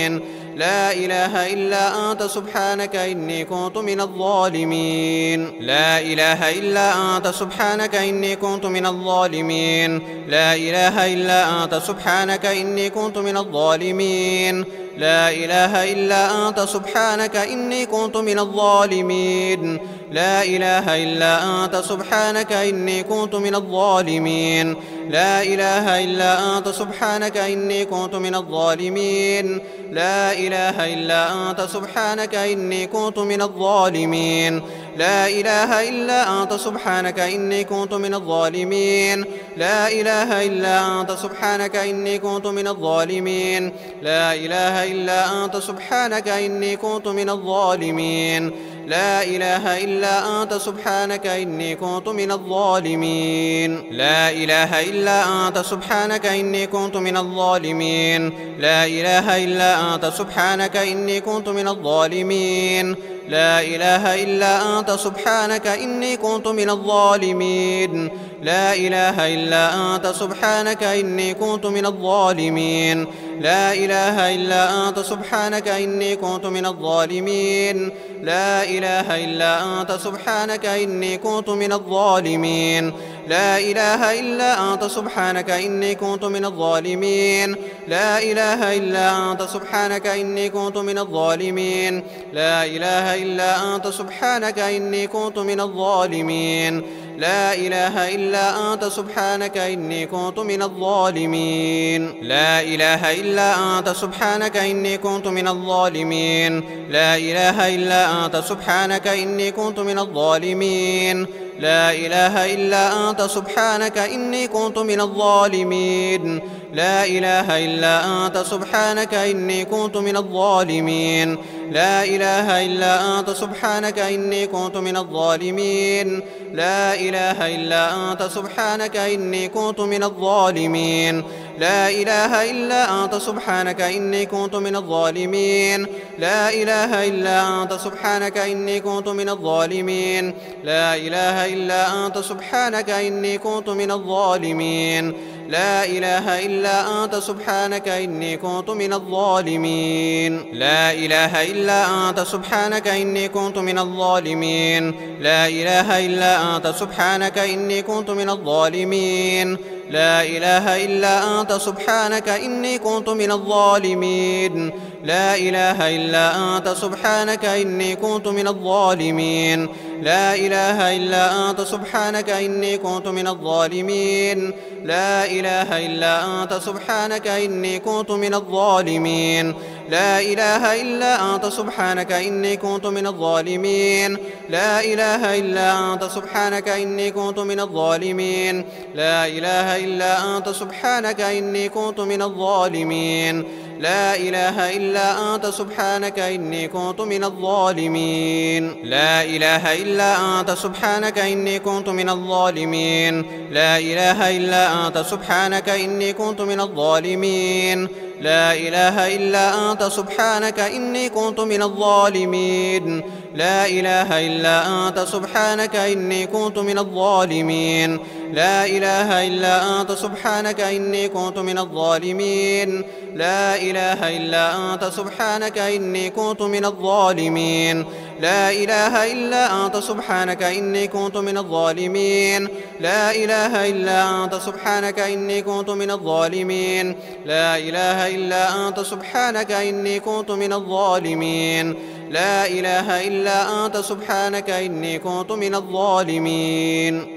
لا إله إلا أنت سبحانك إني كنت من الظالمين لا إله إلا أنت سبحانك إني كنت من الظالمين لا إله إلا أنت سبحانك إني كنت من الظالمين لا إله إلا أنت سبحانك إني كنت من الظالمين لا إله إلا أنت سبحانك إني كنت من الظالمين لا إله إلا أنت سبحانك إني كنت من الظالمين لا إله إلا أنت سبحانك إني كنت من الظالمين لا إله إلا أنت سبحانك إني كنت من الظالمين لا إله إلا أنت سبحانك إني كنت من الظالمين لا إله إلا أنت سبحانك إني كنت من الظالمين لا إله إلا أنت سبحانك إني كنت من الظالمين لا إله إلا أنت سبحانك إني كنت من الظالمين لا إله إلا أنت سبحانك إني كنت من الظالمين لا إله إلا أنت سبحانك إني كنت من الظالمين لا إله إلا أنت سبحانك إني كنت من الظالمين لا إله إلا أنت سبحانك إني كنت من الظالمين لا إله إلا أنت سبحانك إني كنت من الظالمين لا إله إلا أنت سبحانك إني كنت من الظالمين لا إله إلا أنت سبحانك إني كنت من الظالمين لا إله إلا أنت سبحانك إني كنت من الظالمين لا إله إلا أنت سبحانك إني كنت من الظالمين لا إله إلا أنت سبحانك إني كنت من الظالمين لا إله إلا أنت سبحانك إني كنت من الظالمين لا إله إلا أنت سبحانك إني كنت من الظالمين لا إله إلا أنت سبحانك إني كنت من الظالمين لا إله إلا أنت سبحانك إني كنت من الظالمين لا إله إلا أنت سبحانك إني كنت من الظالمين لا إله إلا أنت سبحانك إني كنت من الظالمين لا إله إلا أنت سبحانك إني كنت من الظالمين لا إله إلا أنت سبحانك إني كنت من الظالمين لا إله إلا أنت سبحانك إني كنت من الظالمين لا إله إلا أنت سبحانك إني كنت من الظالمين لا إله إلا أنت سبحانك إني كنت من الظالمين لا إله إلا أنت سبحانك إني كنت من الظالمين لا إله إلا أنت سبحانك إني كنت من الظالمين لا إله إلا أنت سبحانك إني كنت من الظالمين لا إله إلا أنت سبحانك إني كنت من الظالمين لا إله إلا أنت سبحانك إني كنت من الظالمين لا إله إلا أنت سبحانك إني كنت من الظالمين لا إله إلا أنت سبحانك إني كنت من الظالمين لا إله إلا أنت سبحانك إني كنت من الظالمين لا إله إلا أنت سبحانك إني كنت من الظالمين لا إله إلا أنت سبحانك إني كنت من الظالمين لا إله إلا أنت سبحانك إني كنت من الظالمين لا إله إلا أنت سبحانك إني كنت من الظالمين لا إله إلا أنت سبحانك إني كنت من الظالمين لا إله إلا أنت سبحانك إني كنت من الظالمين لا إله إلا أنت سبحانك إني كنت من الظالمين لا إله إلا أنت سبحانك إني كنت من الظالمين لا إله إلا أنت سبحانك إني كنت من الظالمين